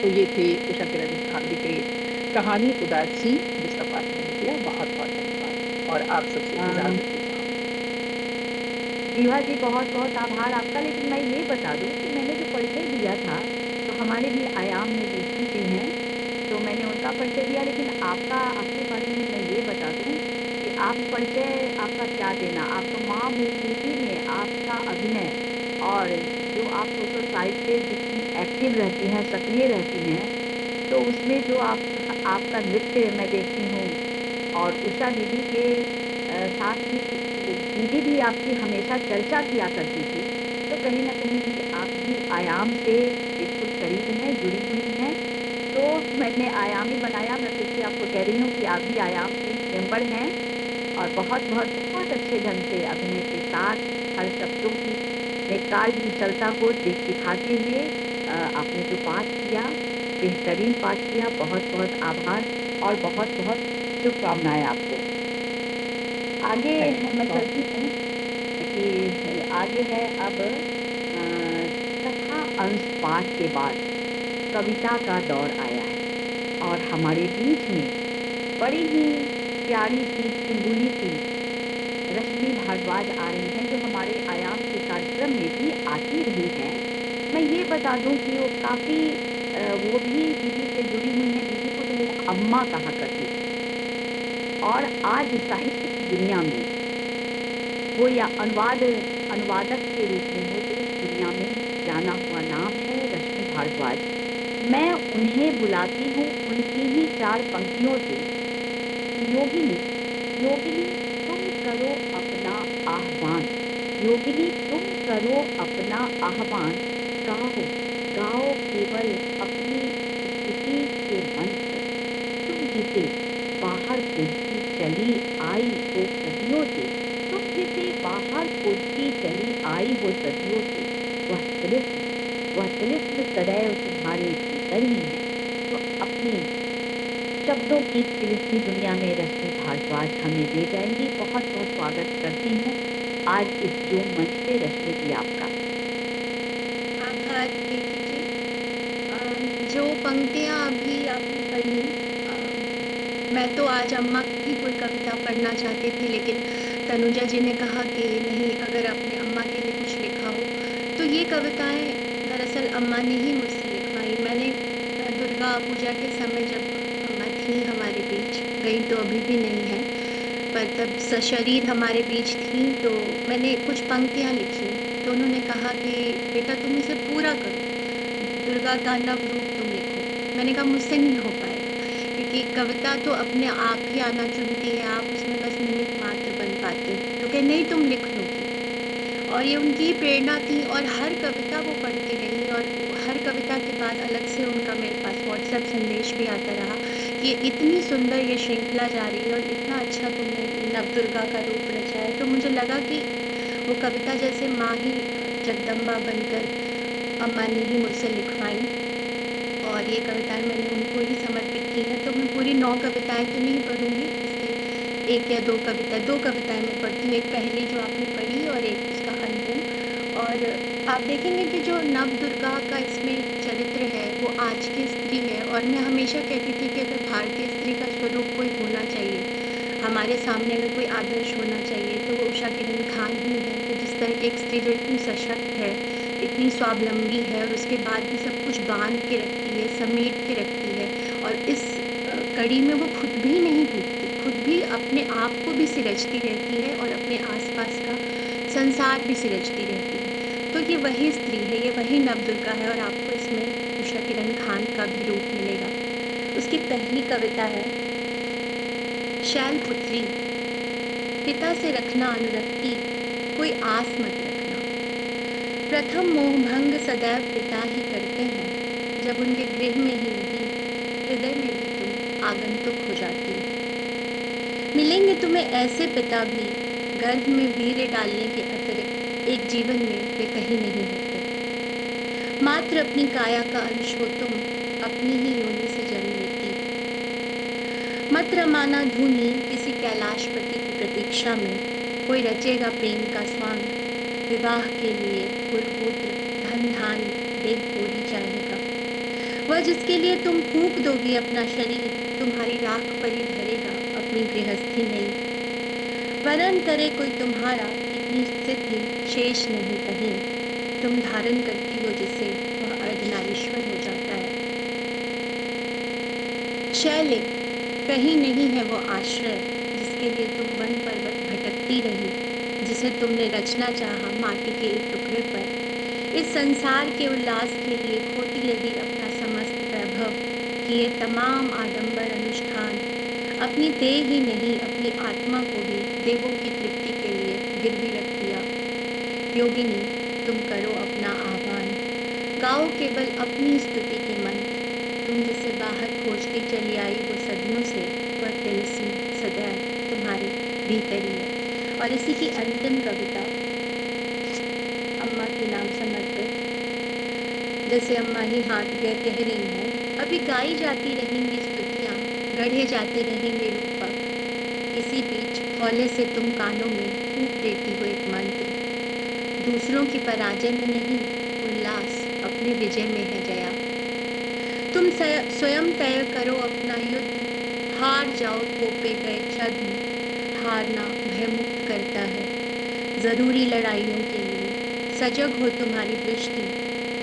तो ये थे उषा किरण खान की कहानी उदासीन, जिसका पाठ मैंने किया। बहुत बहुत धन्यवाद और आप सबसे इजाजत लेता हूँ। जीवा जी बहुत बहुत आभार आपका। लेकिन मैं ये बता दूं कि मैंने जो परिचय दिया था, तो हमारे भी आयाम में लेखन जी हैं, तो मैंने उनका परिचय दिया। लेकिन आपका अपने बारे में मैं ये बता दूं कि आप परिचय आपका क्या देना, आपका माँ मूवी में आपका अभिनय और जो आप सोशल साइट पे जितनी एक्टिव रहती हैं, सक्रिय रहती हैं, तो उसमें जो आपका नृत्य मैं देखती हूँ, और उषा दीदी के साथ भी दीदी भी आपकी हमेशा चर्चा किया करती थी, तो कहीं ना कहीं भी आप भी आयाम से बिल्कुल करीब हैं, जुड़ी हुई हैं। तो मैंने आयाम ही बनाया। मैं फिर से आपको कह रही हूँ कि आप भी आयाम के मेंबर हैं, और बहुत बहुत बहुत अच्छे ढंग से अभिनय के साथ हर शब्दों की में कार्य कुशलता को दिखाते हुए आपने जो पाठ किया, बेहतरीन पाठ किया। बहुत बहुत आभार और बहुत बहुत शुभकामनाएं आपको। आगे मैं चलती हूँ कि आगे है अब कथा अंश पाठ के बाद कविता का दौर आया है, और हमारे बीच में बड़ी ही प्यारी सी चुलबुली सी रश्मि भारद्वाज आ रही हैं, जो हमारे आयाम के कार्यक्रम में भी आती रही हैं। मैं ये बता दूं कि वो काफ़ी वो भी दीदी से जुड़ी हुई हैं। दीदी को तो वो अम्मा कहा करती थी, और आज साहित्य की दुनिया में वो या अनुवादक के रूप में हो, तो इस दुनिया में जाना हुआ नाम है रश्मि भारद्वाज। मैं उन्हें बुलाती हूँ उनकी ही 4 पंक्तियों से। योगिनी योगिनी तुम करो अपना आह्वान, योगिनी तुम करो अपना आह्वान, गाओ गाओ केवल अपनी स्थिति के मंत्र। तुम जिसे बाहर कूदती चली आई हो सदियों से, तुम जिसे बाहर कूदती चली आई हो सदियों से, वह तिलिस्म सदैव तुम्हारे भीतर ही है। तो अपनी शब्दों की तिलिस्मी दुनिया में रश्मि भारद्वाज हमें ले जाएंगी। बहुत बहुत स्वागत करती हूँ आज इस जूम मंच पे रश्मि जी आपका। आभार प्रीति जी। जो पंक्तियाँ अभी आपने पढ़ी, मैं तो आज अम्मा की कोई कविता पढ़ना चाहती थी, लेकिन तनुजा जी ने कहा कि नहीं, अगर आपने अम्मा के लिए कुछ लिखा हो तो ये कविताएं दरअसल अम्मा ने ही मुझसे लिखवाई। मैंने दुर्गा पूजा के समय जब अम्मा थी हमारे बीच, गई तो अभी भी नहीं है, पर तब सशरीर हमारे बीच थी, तो मैंने कुछ पंक्तियाँ लिखी। तो उन्होंने कहा कि बेटा तुम इसे पूरा करो, दुर्गा का नव रूप तुम लिखो। मैंने कहा मुझसे नहीं हो पाएगा, क्योंकि कविता तो अपने आप ही आना चुनती है, आप उसमें बस निमित्त मात्र बन पाते हो। तो कहे नहीं, तुम लिख लोगी। और ये उनकी प्रेरणा थी, और हर कविता वो पढ़ती रही, और हर कविता के बाद अलग से उनका मेरे पास व्हाट्सएप संदेश भी आता रहा कि इतनी सुंदर ये श्रृंखला जा रही है और इतना अच्छा तुमने नवदुर्गा का रूप रचा है। तो मुझे लगा कि वो कविता जैसे माँ ही जगदम्बा बनकर अम्मा ने ही मुझसे लिखवाई, और ये कविताएं मैंने उनको ही समर्पित की हैं। तो मैं पूरी 9 कविताएं तो नहीं पढ़ूंगी, इसके 1 या 2 कविताएं मैं पढ़ती हूँ। एक पहली जो आपने पढ़ी और एक इसका अंतिम। और आप देखेंगे कि जो नवदुर्गा का इसमें चरित्र है वो आज की स्त्री है। और मैं हमेशा कहती थी कि अगर भारतीय स्त्री का स्वरूप कोई होना चाहिए, हमारे सामने अगर कोई आदर्श होना चाहिए तो वो उषा किरण खान ही है, कि जिस तरह की एक स्त्री जो इतनी सशक्त है, इतनी स्वावलंबी है और उसके बाद भी सब कुछ बांध के रखती है, समेट के रखती है। और इस कड़ी में वो खुद भी नहीं टूटती, खुद भी अपने आप को भी सिरजती रहती है और अपने आसपास का संसार भी सिरजती रहती है। तो ये वही स्त्री है, ये वही नवदुर्गा है और आपको इसमें उषा किरण खान का भी रूप मिलेगा। उसकी पहली कविता है, शैलपुत्री, पिता से रखना अनुरक्ति, कोई आस मत रखना। प्रथम मोहभंग सदैव पिता ही करते हैं, जब उनके गृह में ही नहीं, हृदय में भी तुम आगंतुक हो जाती। मिलेंगे तुम्हें ऐसे पिता भी, गर्भ में वीर्य डालने के अतिरिक्त एक जीवन में वे कहीं नहीं होते। मात्र अपनी काया का अंश हो तुम, अपनी ही योनि से जन्म लेती। मत रमाना धुनी किसी कैलाशपति की प्रतीक्षा में, कोई रचेगा प्रेम का स्वांग, विवाह के लिए कुलपुत्र धन धान देह पूरी चाहेगा। वह जिसके लिए तुम फूंक दोगी अपना शरीर, तुम्हारी राख पर ही धरेगा अपनी गृहस्थी नहीं। वरन करे कोई तुम्हारा, इतनी सिद्धि शेष नहीं कहीं, तुम धारण करती हो जिसे, वह अर्धनारीश्वर हो जाता है। शैले, कहीं नहीं है वो आश्रय, जिसके लिए तुम वन पर्वत भटकती रही, जिसे तुमने रचना चाहा माटी के एक टुकड़े पर। इस संसार के उल्लास के लिए खोती रही अपना समस्त वैभव, किए तमाम आडंबर अनुष्ठान, अपनी देह ही नहीं अपनी आत्मा को भी देवों की तृप्ति के लिए गिरवी रख दिया। योगिनी, तुम करो अपना आह्वान, गाओ केवल अपनी स्तुति के मंत्र। तुम जिसे बाहर खोजती चली आई वो सदियों से, वह तिलसी सदैव तुम्हारे भीतर ही है। और इसी की अंतिम कविता, अम्मा के नाम समर्पित, जैसे अम्मा ही हाथ कह रही हैं, अभी गाई जाती रहेंगी स्तुतियाँ, गढ़े जाते रहेंगे रूपक। इसी बीच हौले से तुम कानों में फूंक देती हो एक मंत्र। दूसरों की पराजय में नहीं, उल्लास अपने विजय में है जया। तुम स्वयं तय करो अपना युद्ध, हार जाओ थोपे गए छद्म, हारना भयमुक्त करता है। जरूरी लड़ाइयों के लिए सजग हो तुम्हारी दृष्टि,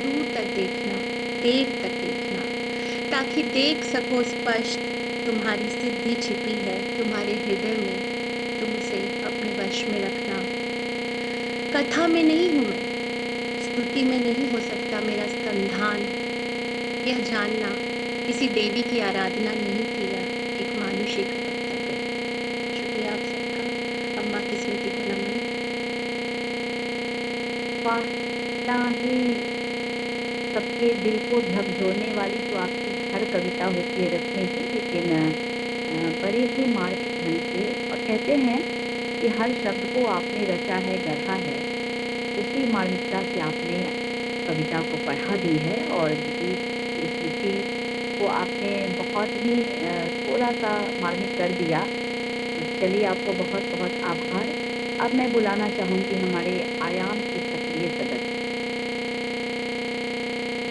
दूर तक देखना, देर तक देखना, ताकि देख सको स्पष्ट तुम्हारी सिद्धि छिपी है तुम्हारे हृदय में, तुम उसे अपने वश में रखना। कथा में नहीं हूँ मैं, स्तुति में नहीं हो सकता मेरा स्तंधान। यह जानना किसी देवी की आराधना नहीं थी, यह एक मानुषी का वक्तव्य। शुक्रिया आप सबका। अम्मा की स्मृति को नमन। वाह ही सबके दिल को झकझोरने वाली तो आपकी हर कविता होती है रखने की, लेकिन बड़े ही मार्मिक ढंग से, और कहते हैं कि हर शब्द को आपने रचा है, गढ़ा है, उसी मार्मिकता से आपने कविता को पढ़ा भी है और स्मृति को आपने बहुत ही थोड़ा सा मार्मिक कर दिया। चलिए, आपको बहुत बहुत आभार। अब मैं बुलाना चाहूँगी हमारे आयाम के सक्रिय सदस्य,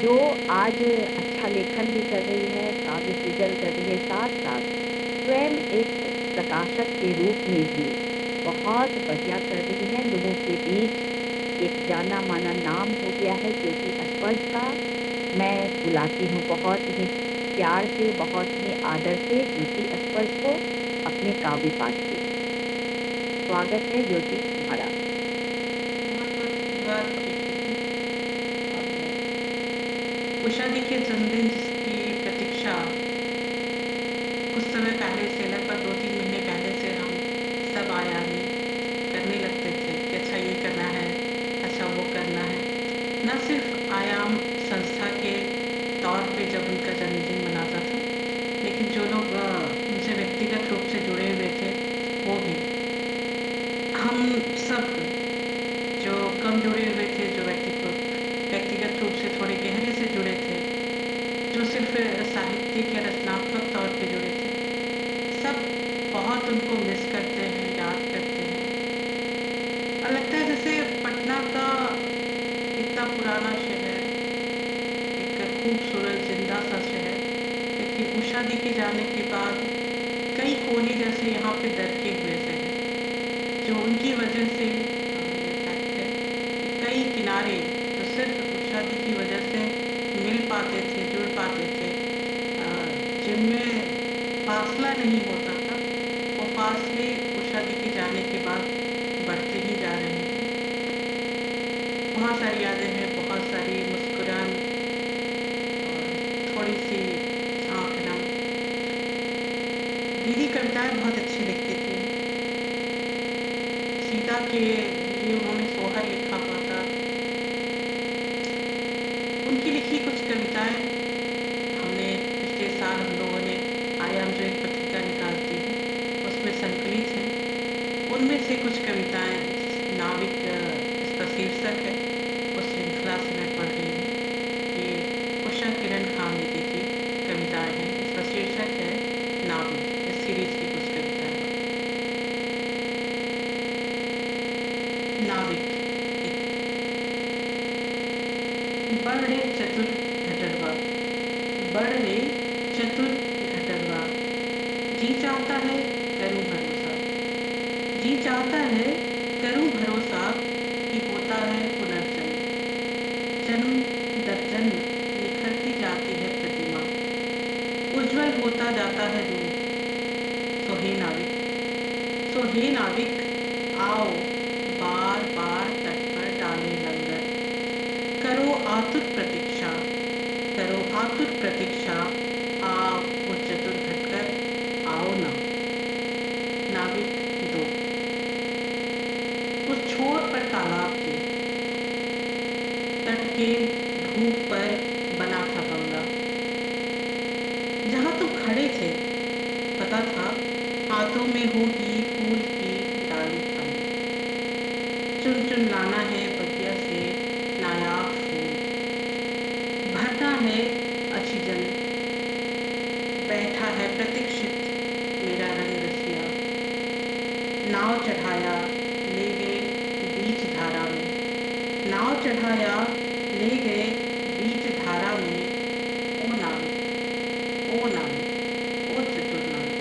जो आज अच्छा लेखन भी कर रही है, काव्य सृजन कर रही है, साथ साथ स्वयं एक प्रकाशक के रूप में भी बहुत बढ़िया कर रही है। लोगों के बीच एक जाना माना नाम हो गया है ज्योति स्पर्श का। मैं बुलाती हूँ बहुत ही प्यार से, बहुत ही आदर से ज्योति स्पर्श को अपने काव्य पाठ के लिए। स्वागत है ज्योति तुम्हारा। उषा जी के जन्मदिन की प्रतीक्षा कुछ समय पहले से, लगभग 2-3 महीने पहले से हम सब आयामी करने लगते थे कि अच्छा ये करना है, अच्छा वो करना है। न सिर्फ आयाम संस्था के तौर पे जब उनका जन्मदिन मनाता था, लेकिन जो लोग उनसे व्यक्तिगत रूप से जुड़े हुए थे वो भी, हम सब जो कम जुड़े हुए थे, जो व्यक्तिगत रूप से थोड़े गहरे से जुड़े थे, जो सिर्फ साहित्यिक या रचनात्मक तौर पे जुड़े थे, सब बहुत उनको मिस करते हैं, याद करते हैं। और लगता है जैसे पटना का इतना पुराना शहर एक खूबसूरत जिंदा थे, जुड़ पाते थे। जिनमें फासला नहीं होता था, वो फासले उषा दी के जाने के बाद बढ़ते ही जा रहे हैं। बहुत सारी यादें हैं, बहुत सारी मुस्कुराहट और थोड़ी सी आँख नम। दीदी कविताएं बहुत अच्छी लिखती थी। सीता के लिए उन्होंने सोहर लिखा हुआ था। उनकी लिखी कुछ कविताएं हमने पिछले साल हम लोगों ने आयाम जो एक पत्रिका निकालती है उसमें संकलित हैं। उनमें से कुछ कविताएं, नाविक इसका शीर्षक है, उस श्रृंखला से मैं पढ़ रही हूँ। ये उषा किरण खान लिखी थी कविताएं हैं। इसका शीर्षक है नाविक। इस सीरीज की कुछ कविताएं। नाविक। बड़े चतुर घटरवा, बड़े चतुर घटरवा, जी चाहता है करूं भरोसा, जी चाहता है करूं भरोसा कि होता है पुनर्जन्म। जन्म दर जन्म निखरती जाती है प्रतिमा, उज्जवल होता जाता है रूप। सो हे नाविक, सो हे नाविक, आओ बार बार तट पर डाले लंगर, करो आतुर प्रतीक्षा, करो आतुर प्रतीक्षा, आओ वो चतुर घटकर आओ ना। नाविक 2। उस छोर पर तालाब के तट के ढूंढ पर बना था बंगला, जहाँ तुम खड़े थे पता था हाथों में होगी फूल की डाली खाली। चुन चुन लाना है बगिया से नायाब फूल, भरना है अछिजन, बैठा है प्रतीक्षित मेरा रंग रसिया। नाव चढ़ाया ले गए बीच धारा में, नाव चढ़ाया ले गए बीच धारा में। ओ नाविक, ओ नाविक, ओ चतुर नाविक।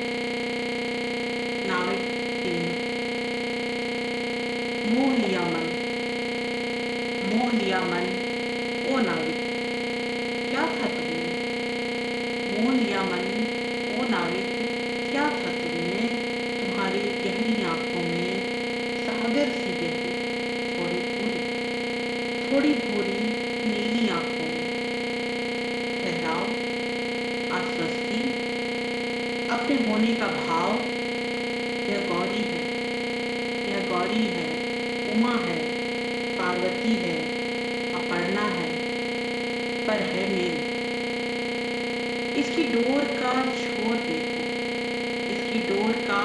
नाविक 3। मोह लिया मन, मोह लिया मन, ओ नाविक क्या था तुमने। मोह लिया मन, ओ नाविक क्या था तुमने। तुम्हारी गहरी आंखों में सागर सी गहरी, थोड़ी भूरी नीली आंखों में ठहराव, आश्वस्ति, अपने होने का भाव। यह गौरी है, यह गौरी है, उमा है, पार्वती है, अपर्णा है, पर है मेरी। इसकी डोर का छोर देखो, इसकी डोर का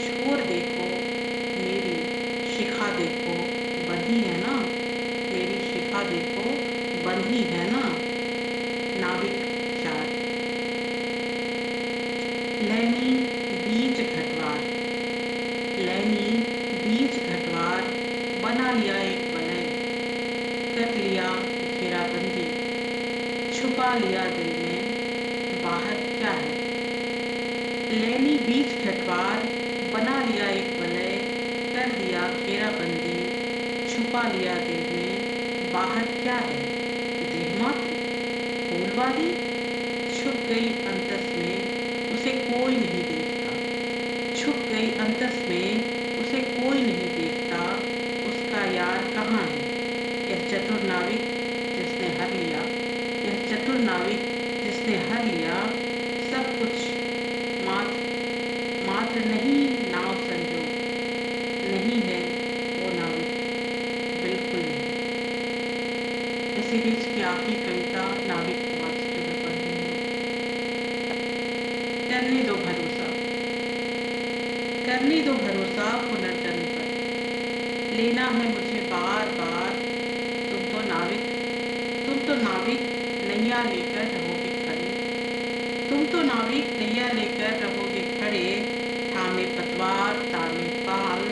छोर देखो, मेरी शिखा देखो बंधी है ना, मेरी शिखा देखो बंधी है ना। नाविक 4। लैनी बीच घटवार, लैनी बीच घटवार, बना लिया एक वलय, कर लिया घेराबंदी, छुपा लिया दिल में, बाहर क्या है। लैनी बीच घटवार, बना लिया एक वलय, कर लिया घेराबंदी, छुपा लिया दिल में, बाहर क्या है। देह मात्र फूलवादी, छुप गई अंतस में, उसे कोई नहीं देखता, छुप गई अंतस में, उसे कोई नहीं देखता, उसका यार कहाँ है। यह चतुर नाविक जिसने हर लिया, यह चतुर नाविक जिसने हर लिया, सब कुछ मात्र नहीं नाव संजो, नहीं है वो नाविक, बिल्कुल नहीं। इस सीरीज की आखिरी कविता नाविक 5 जो मैं पढ़ रही हूँ। करने दो भरोसा, करने दो भरोसा पुनर्जन्म पर, लेना है मुझे बार बार। तुम तो नाविक, तुम तो नाविक नैया लेकर रहोगे खड़े, तुम तो नाविक नैया लेकर रहोगे खड़े। थामे पतवार तामे पाल,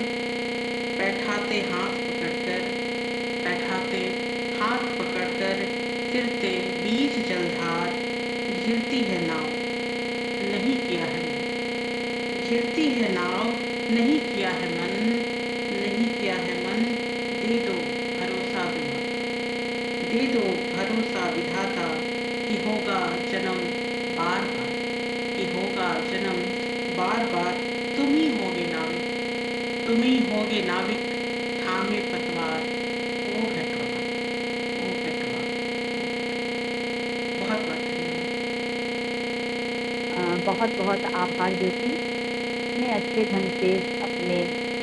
बैठाते हाथ पकड़कर, बैठाते हाथ पकड़कर, फिरते बीच जलधार। घिरती है नाव नहीं किया है मन, घिरती है नाव नहीं किया है मन, नहीं किया है मन। दे दो भरोसा विधाता, दे दो भरोसा विधाता कि होगा बार बार तुम ही होगे नाविक, तुम ही होगे नाविक, थामे पतवार, ओ घटवा, ओ घटवा, बहुत बहुत धन्यवाद। बहुत बहुत आभार ज्योति। इतने अच्छे ढंग से अपने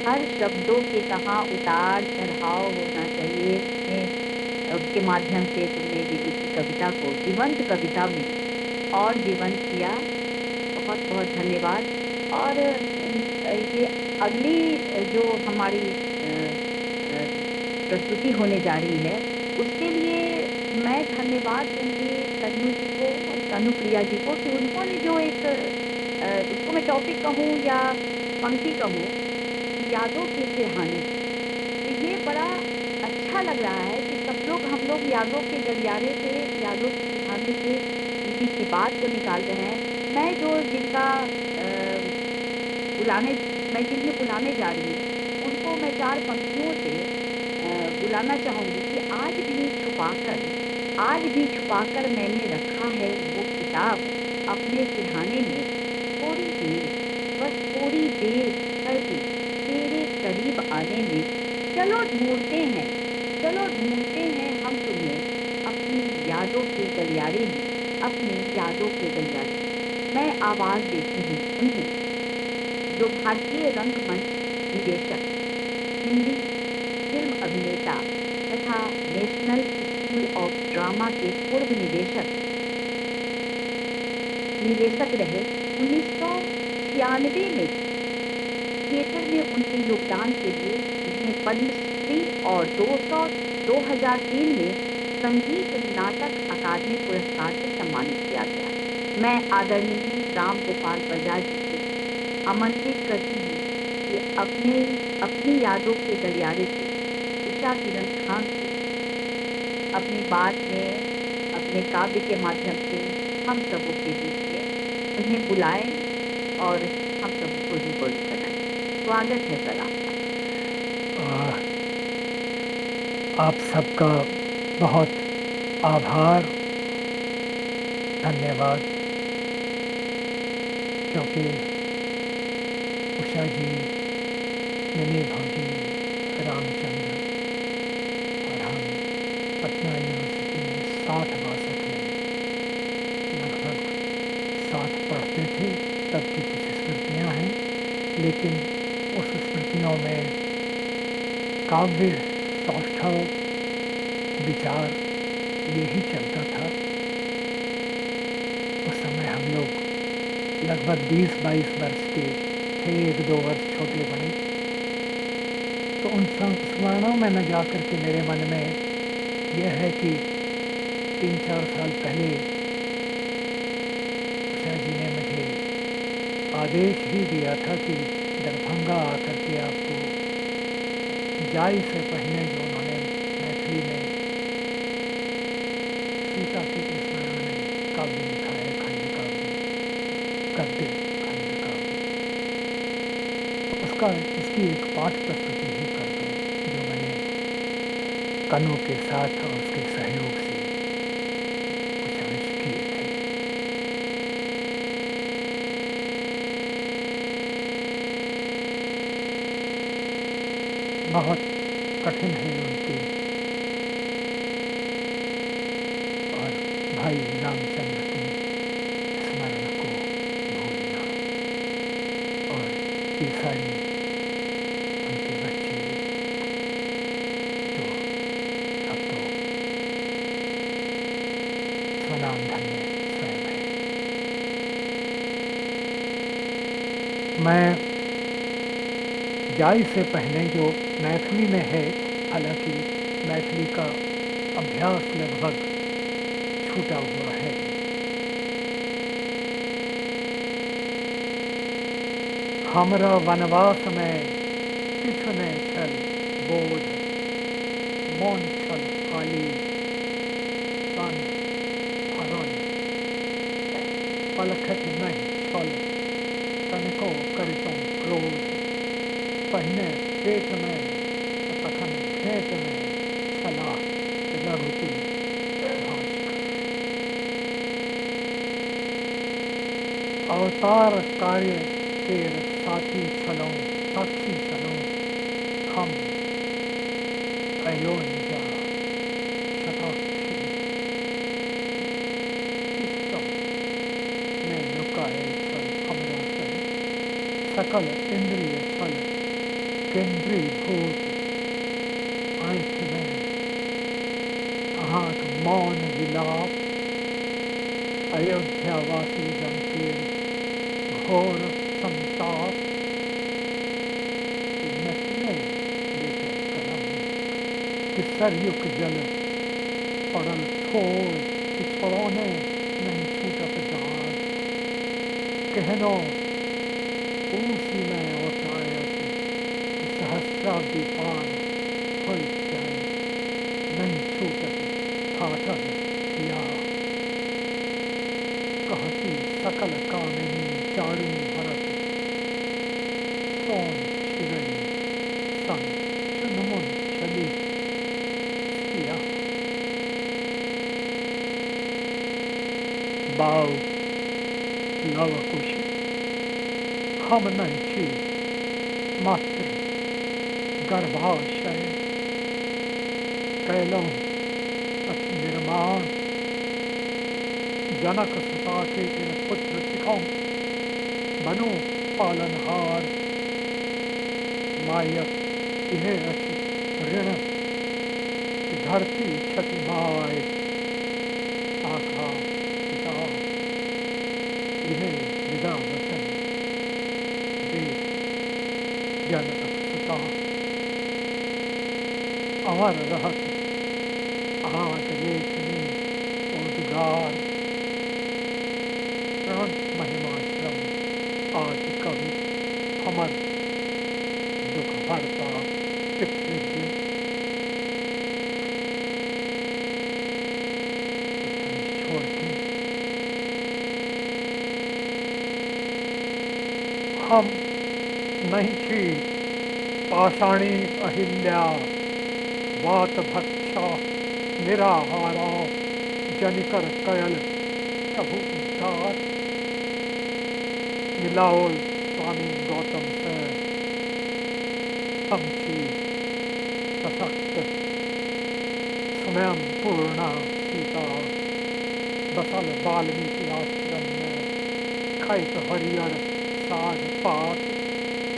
हर शब्दों के कहाँ उतार चढ़ाव होना चाहिए उसके माध्यम से तुमने उसी कविता को जीवंत कविता में और जीवंत किया। बहुत बहुत धन्यवाद। और ये अगली जो हमारी प्रस्तुति होने जा रही है उसके लिए मैं धन्यवाद दूंगी तनु जी को और तनुप्रिया जी को कि उन्होंने जो एक उसको मैं टॉपिक कहूँ या पंक्ति कहूँ, यादों के सिरहाने, तो ये बड़ा अच्छा लग रहा है कि सब लोग हम लोग यादों के गलियारे से, यादों के सिरहाने से किसी की बात को निकाल रहे हैं। मैं जिन्हें बुलाने जा रही हूँ उनको मैं 4 पंक्तियों से बुलाना चाहूँगी कि आज भी छुपाकर मैंने रखा है वो किताब अपने सिरहाने में, थोड़ी देर, बस थोड़ी देर कर दी तेरे करीब आने में। चलो ढूंढते हैं हम तुम्हें अपनी यादों के गलियारे में, अपनी यादों के गलियारे में। मैं आवाज़ देती हूँ उन्हें जो भारतीय रंगमंच निदेशक, हिंदी फिल्म अभिनेता तथा नेशनल स्कूल ऑफ ड्रामा के पूर्व निदेशक रहे। 1996 में थिएटर में उनके योगदान के लिए उन्हें पद्मश्री और 2003 में संगीत नाटक अकादमी पुरस्कार से सम्मानित किया गया। मैं आदरणीय राम गोपाल बजाज जी को आमंत्रित करती हूँ कि अपनी यादों के गलियारे से उषा किरण खान को अपनी बात में, अपने काव्य के माध्यम से हम सबों के बीच में उन्हें बुलाएं और हम सबों को रूबरू कराएं। स्वागत है सर आपका। आप सबका बहुत आभार, धन्यवाद, क्योंकि उषा जी, मिनी भाजी, रामचंद्र और हम पटना यूनिवर्सिटी में 60-62 में लगभग साथ पढ़ते थे। तब की कुछ स्मृतियाँ हैं, लेकिन उस स्मृतियों में काव्य, सौष्ठव, विचार यही चलता था। उस समय हम लोग लगभग 20-22 वर्ष के थे, 1-2 वर्ष छोटे बड़े। तो उन स्मरणों में न जा कर के मेरे मन में यह है कि 3-4 साल पहले उषा जी ने मुझे आदेश ही दिया था कि दरभंगा आकर के आपको जाई से पहले जो उन्होंने मैथिली में सीता के स्मरण में काव्य लिखा है, खंड काव्य, गद्य खंड काव्य, इसकी एक पाठ प्रस्तुति ही कर दो जो मैंने कनु के साथ और उसके सहयोग से कुछ अंश किए थे। बहुत कठिन है उनकी और भाई रामचंद्र के स्मरण को भूलना, और ये सारी उनके बच्चे जो अब तो स्वनाम धन्य स्वयं है। मैं जाई से पहले जो मैथिली में है, हालांकि मैथिली का अभ्यास लगभग छूटा हुआ है। हमरा वनवास में किछु ने छल बोध, मौन छल खाली तन भरन, पलखत नहीं छल तनको करितुम क्रोध, पहिने पेट में तखन खेत में सलाह रघुकुल भाज कर। अवतार कार्य शेर साथी चलो साक्षी चलो हम अयोनिजा शताक्षी इसका मैं लुकाए छल हमरा से सकल इंद्रिय छल केंद्रीय भूत आंख में आँख मौन विलाप अयोध्यावासी जन के घोर संताप नचने देते कलम कि सरयुग जल पड़ल ठोर कि छोड़ोने नहीं छूटत दाग कहनो उसी में ओटायत कि सहस्राब्दी पार हो जाए नहीं छूटत ठाठर किया कहती सकल कामिनी चारू भरत सोन चिरई संग चुनमुन चली सिया बाव लव कुश हम नहीं छी मात्र गर्भाशय कैलों अति निर्माण जनक सुता के पुत्र सिखों बनो पालनहार मायक यह अछि ऋण धरती क्षति माय आखा पिता यह विदा वचन देख जनक सुता अमर रहत आग लेखनी उद्गार महिमाश्रम आदि कवि अमर दुख हरता पितृव्य छोड़ के हम नहीं छी पाषाणी अहिल्या वात भक्षा निराहारा जनिकर कयल प्रभु उद्धार मिलाओल स्वामी गौतम से हम छी सशक्त स्वयं पूर्णा सीता बसल वाल्मीकि आश्रम में खैत हरियर साग पात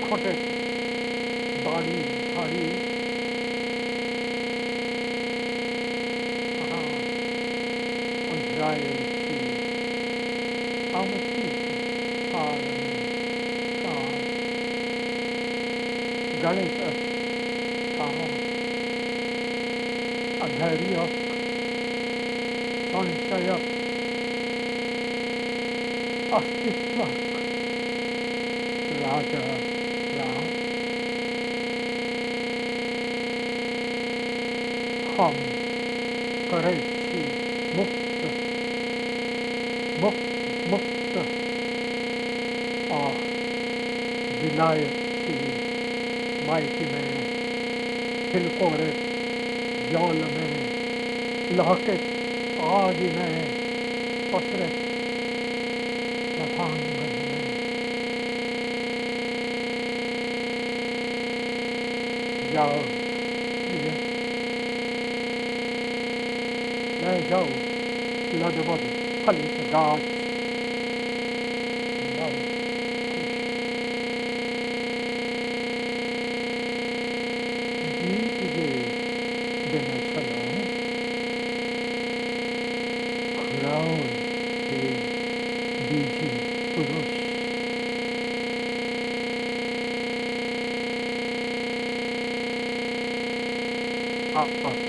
खोटत बाड़ी झाड़ी उजरायल छी अमती हार में कान गणित काम अधैर्य संशय अस्तित्व राजा राम हम करे छी मुक्त मुक्त मुक्त आ विलायत थी माइकी में हिलकोरे जौल में लहके आग में पसरे लफांगन में जाओ ले जाओ लदबद फलित गाछ गीत जे दिन चलाऊं खुराउन के बीजी पुरुष आकाश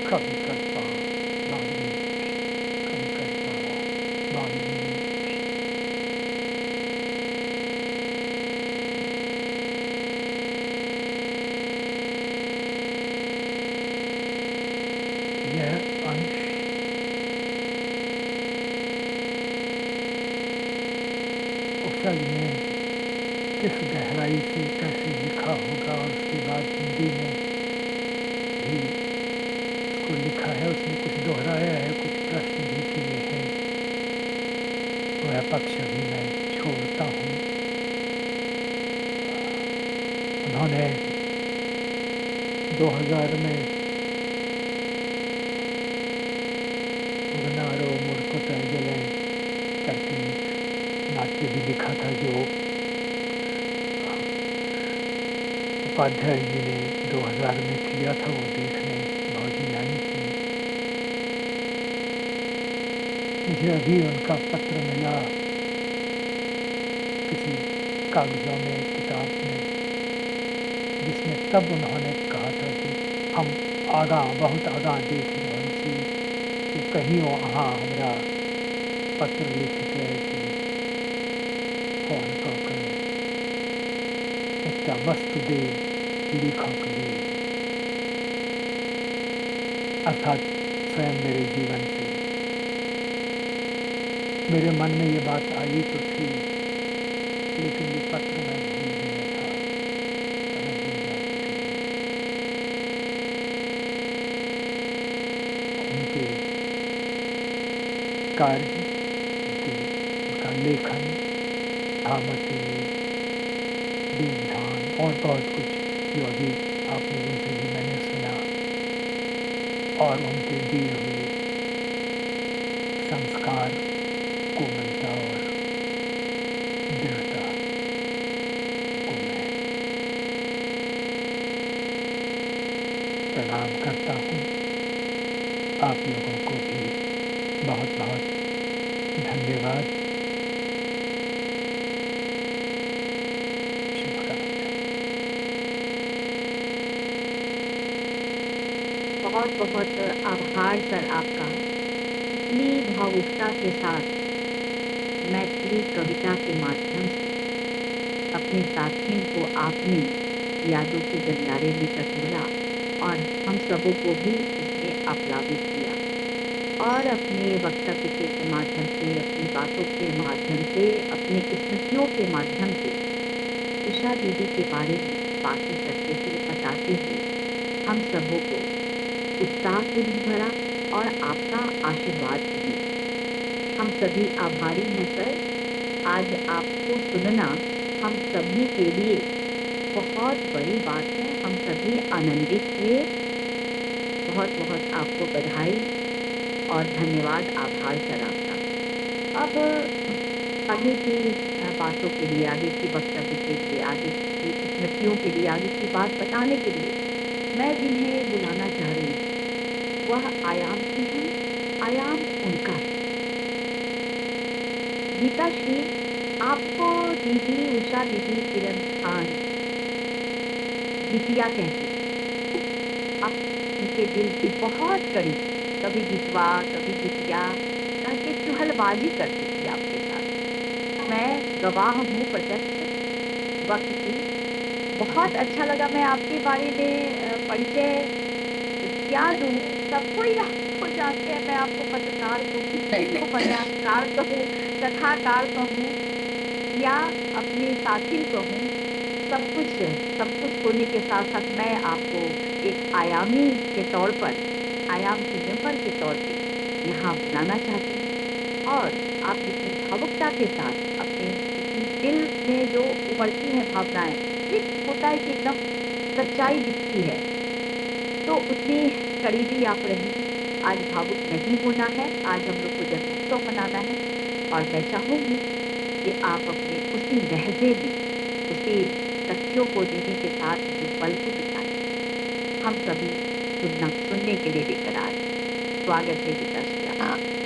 कभी करता वाल्मीकि कभी करता वाल्मीकि यह अंश उसल में किस गहराई से कैसे लिखा होगा और उसके बाद हिंदी में भी उसको लिखा है, उसमें कुछ दोहराया है, कुछ प्रश्न भी किए हैं। वह पक्ष भी मैं छोड़ता हूँ। उन्होंने 2000 में उगनारो मुड़कुत जले करके नाट्य भी लिखा था, जो उपाध्याय जी ने 2000 में किया था। वो देखने भौजी आई थी। मुझे अभी उनका पत्र मिला किसी कागजों में, किताब में, जिसमें तब उन्होंने कहा था कि हम आगा बहुत आगा देख रहे छी कि कहीं वहाँ हमरा पत्र लिख के कि फोन कऽ के एकटा वस्तु दे लिखक लिए, अर्थात स्वयं मेरे जीवन पे। मेरे मन में ये बात आई तो थी, लेकिन ये पत्र मैं भूल गया था, रख भूल जा चुकी है। उनके कार्य, उनका लेखन, धामती, दीनधान और बहुत कुछ जो अभी आप लोगों से भी मैंने सुना, और उनके दिए हुए संस्कार, कोमलता और दृढ़ता को मैं प्रणाम करता हूँ। आप लोगों को भी बहुत बहुत धन्यवाद। बहुत बहुत आभार सर आपका। इतनी भावुकता के साथ मैथिली कविता के माध्यम से अपने साथियों को आपने यादों के गलियारे में टटोला और हम सबों को भी इसमें आप्लावित किया, और अपने वक्तव्य के माध्यम से, अपनी बातों के माध्यम से, अपनी स्मृतियों के माध्यम से उषा दीदी के बारे में बातें करते हुए, बताते हुए हम सबों को उत्साह से भी भरा और आपका आशीर्वाद भी। हम सभी आभारी हैं सर। आज आपको सुनना हम सभी के लिए बहुत बड़ी बात है। हम सभी आनंदित हुए। बहुत बहुत आपको बधाई और धन्यवाद, आभार सर आपका। अब आगे की बातों के लिए, आगे की वक्तव्य के लिए, आगे की स्मृतियों के लिए, आगे की बात बताने के लिए मैं जिन्हें बुलाना चाह रही हूँ वह आयाम की है, आयाम उनका है। गीता श्री, आपको दीदी, उषा दीदी, किरण खान गीतिया कहती हैं। आप उनके दिल की बहुत करीब, कभी गीतवा कभी गीतिया करके चुहलबाजी करती थी आपके साथ। मैं गवाह हूँ प्रत्यक्ष वक्त की। बहुत अच्छा लगा। मैं आपके बारे में परिचय क्या दूँ, सबको ही आपको जानते हैं। मैं आपको पत्रकार कहूँ, उपन्यासकार कहूँ, कथाकार कहूँ या अपने साथी कहूँ, सब कुछ होने के साथ साथ मैं आपको एक आयामी के तौर पर, आयाम के मेंबर के तौर पे यहाँ बुलाना चाहती हूँ। और आप जितनी भावुकता के साथ अपने दिल में जो उमड़ती हैं भावनाएं, एक होता है कि एकदम सच्चाई दिखती है, तो उतनी करीबी आप रही। आज भावुक नहीं होना है, आज हम लोग को जन्मोत्सव मनाना है, और मैं चाहूँगी कि आप अपने उसी लहजे में, उसी तथ्यों को दीदी के साथ जो पल को बिताएं, हम सभी सुनने के लिए बेकरार। स्वागत है गीता श्री।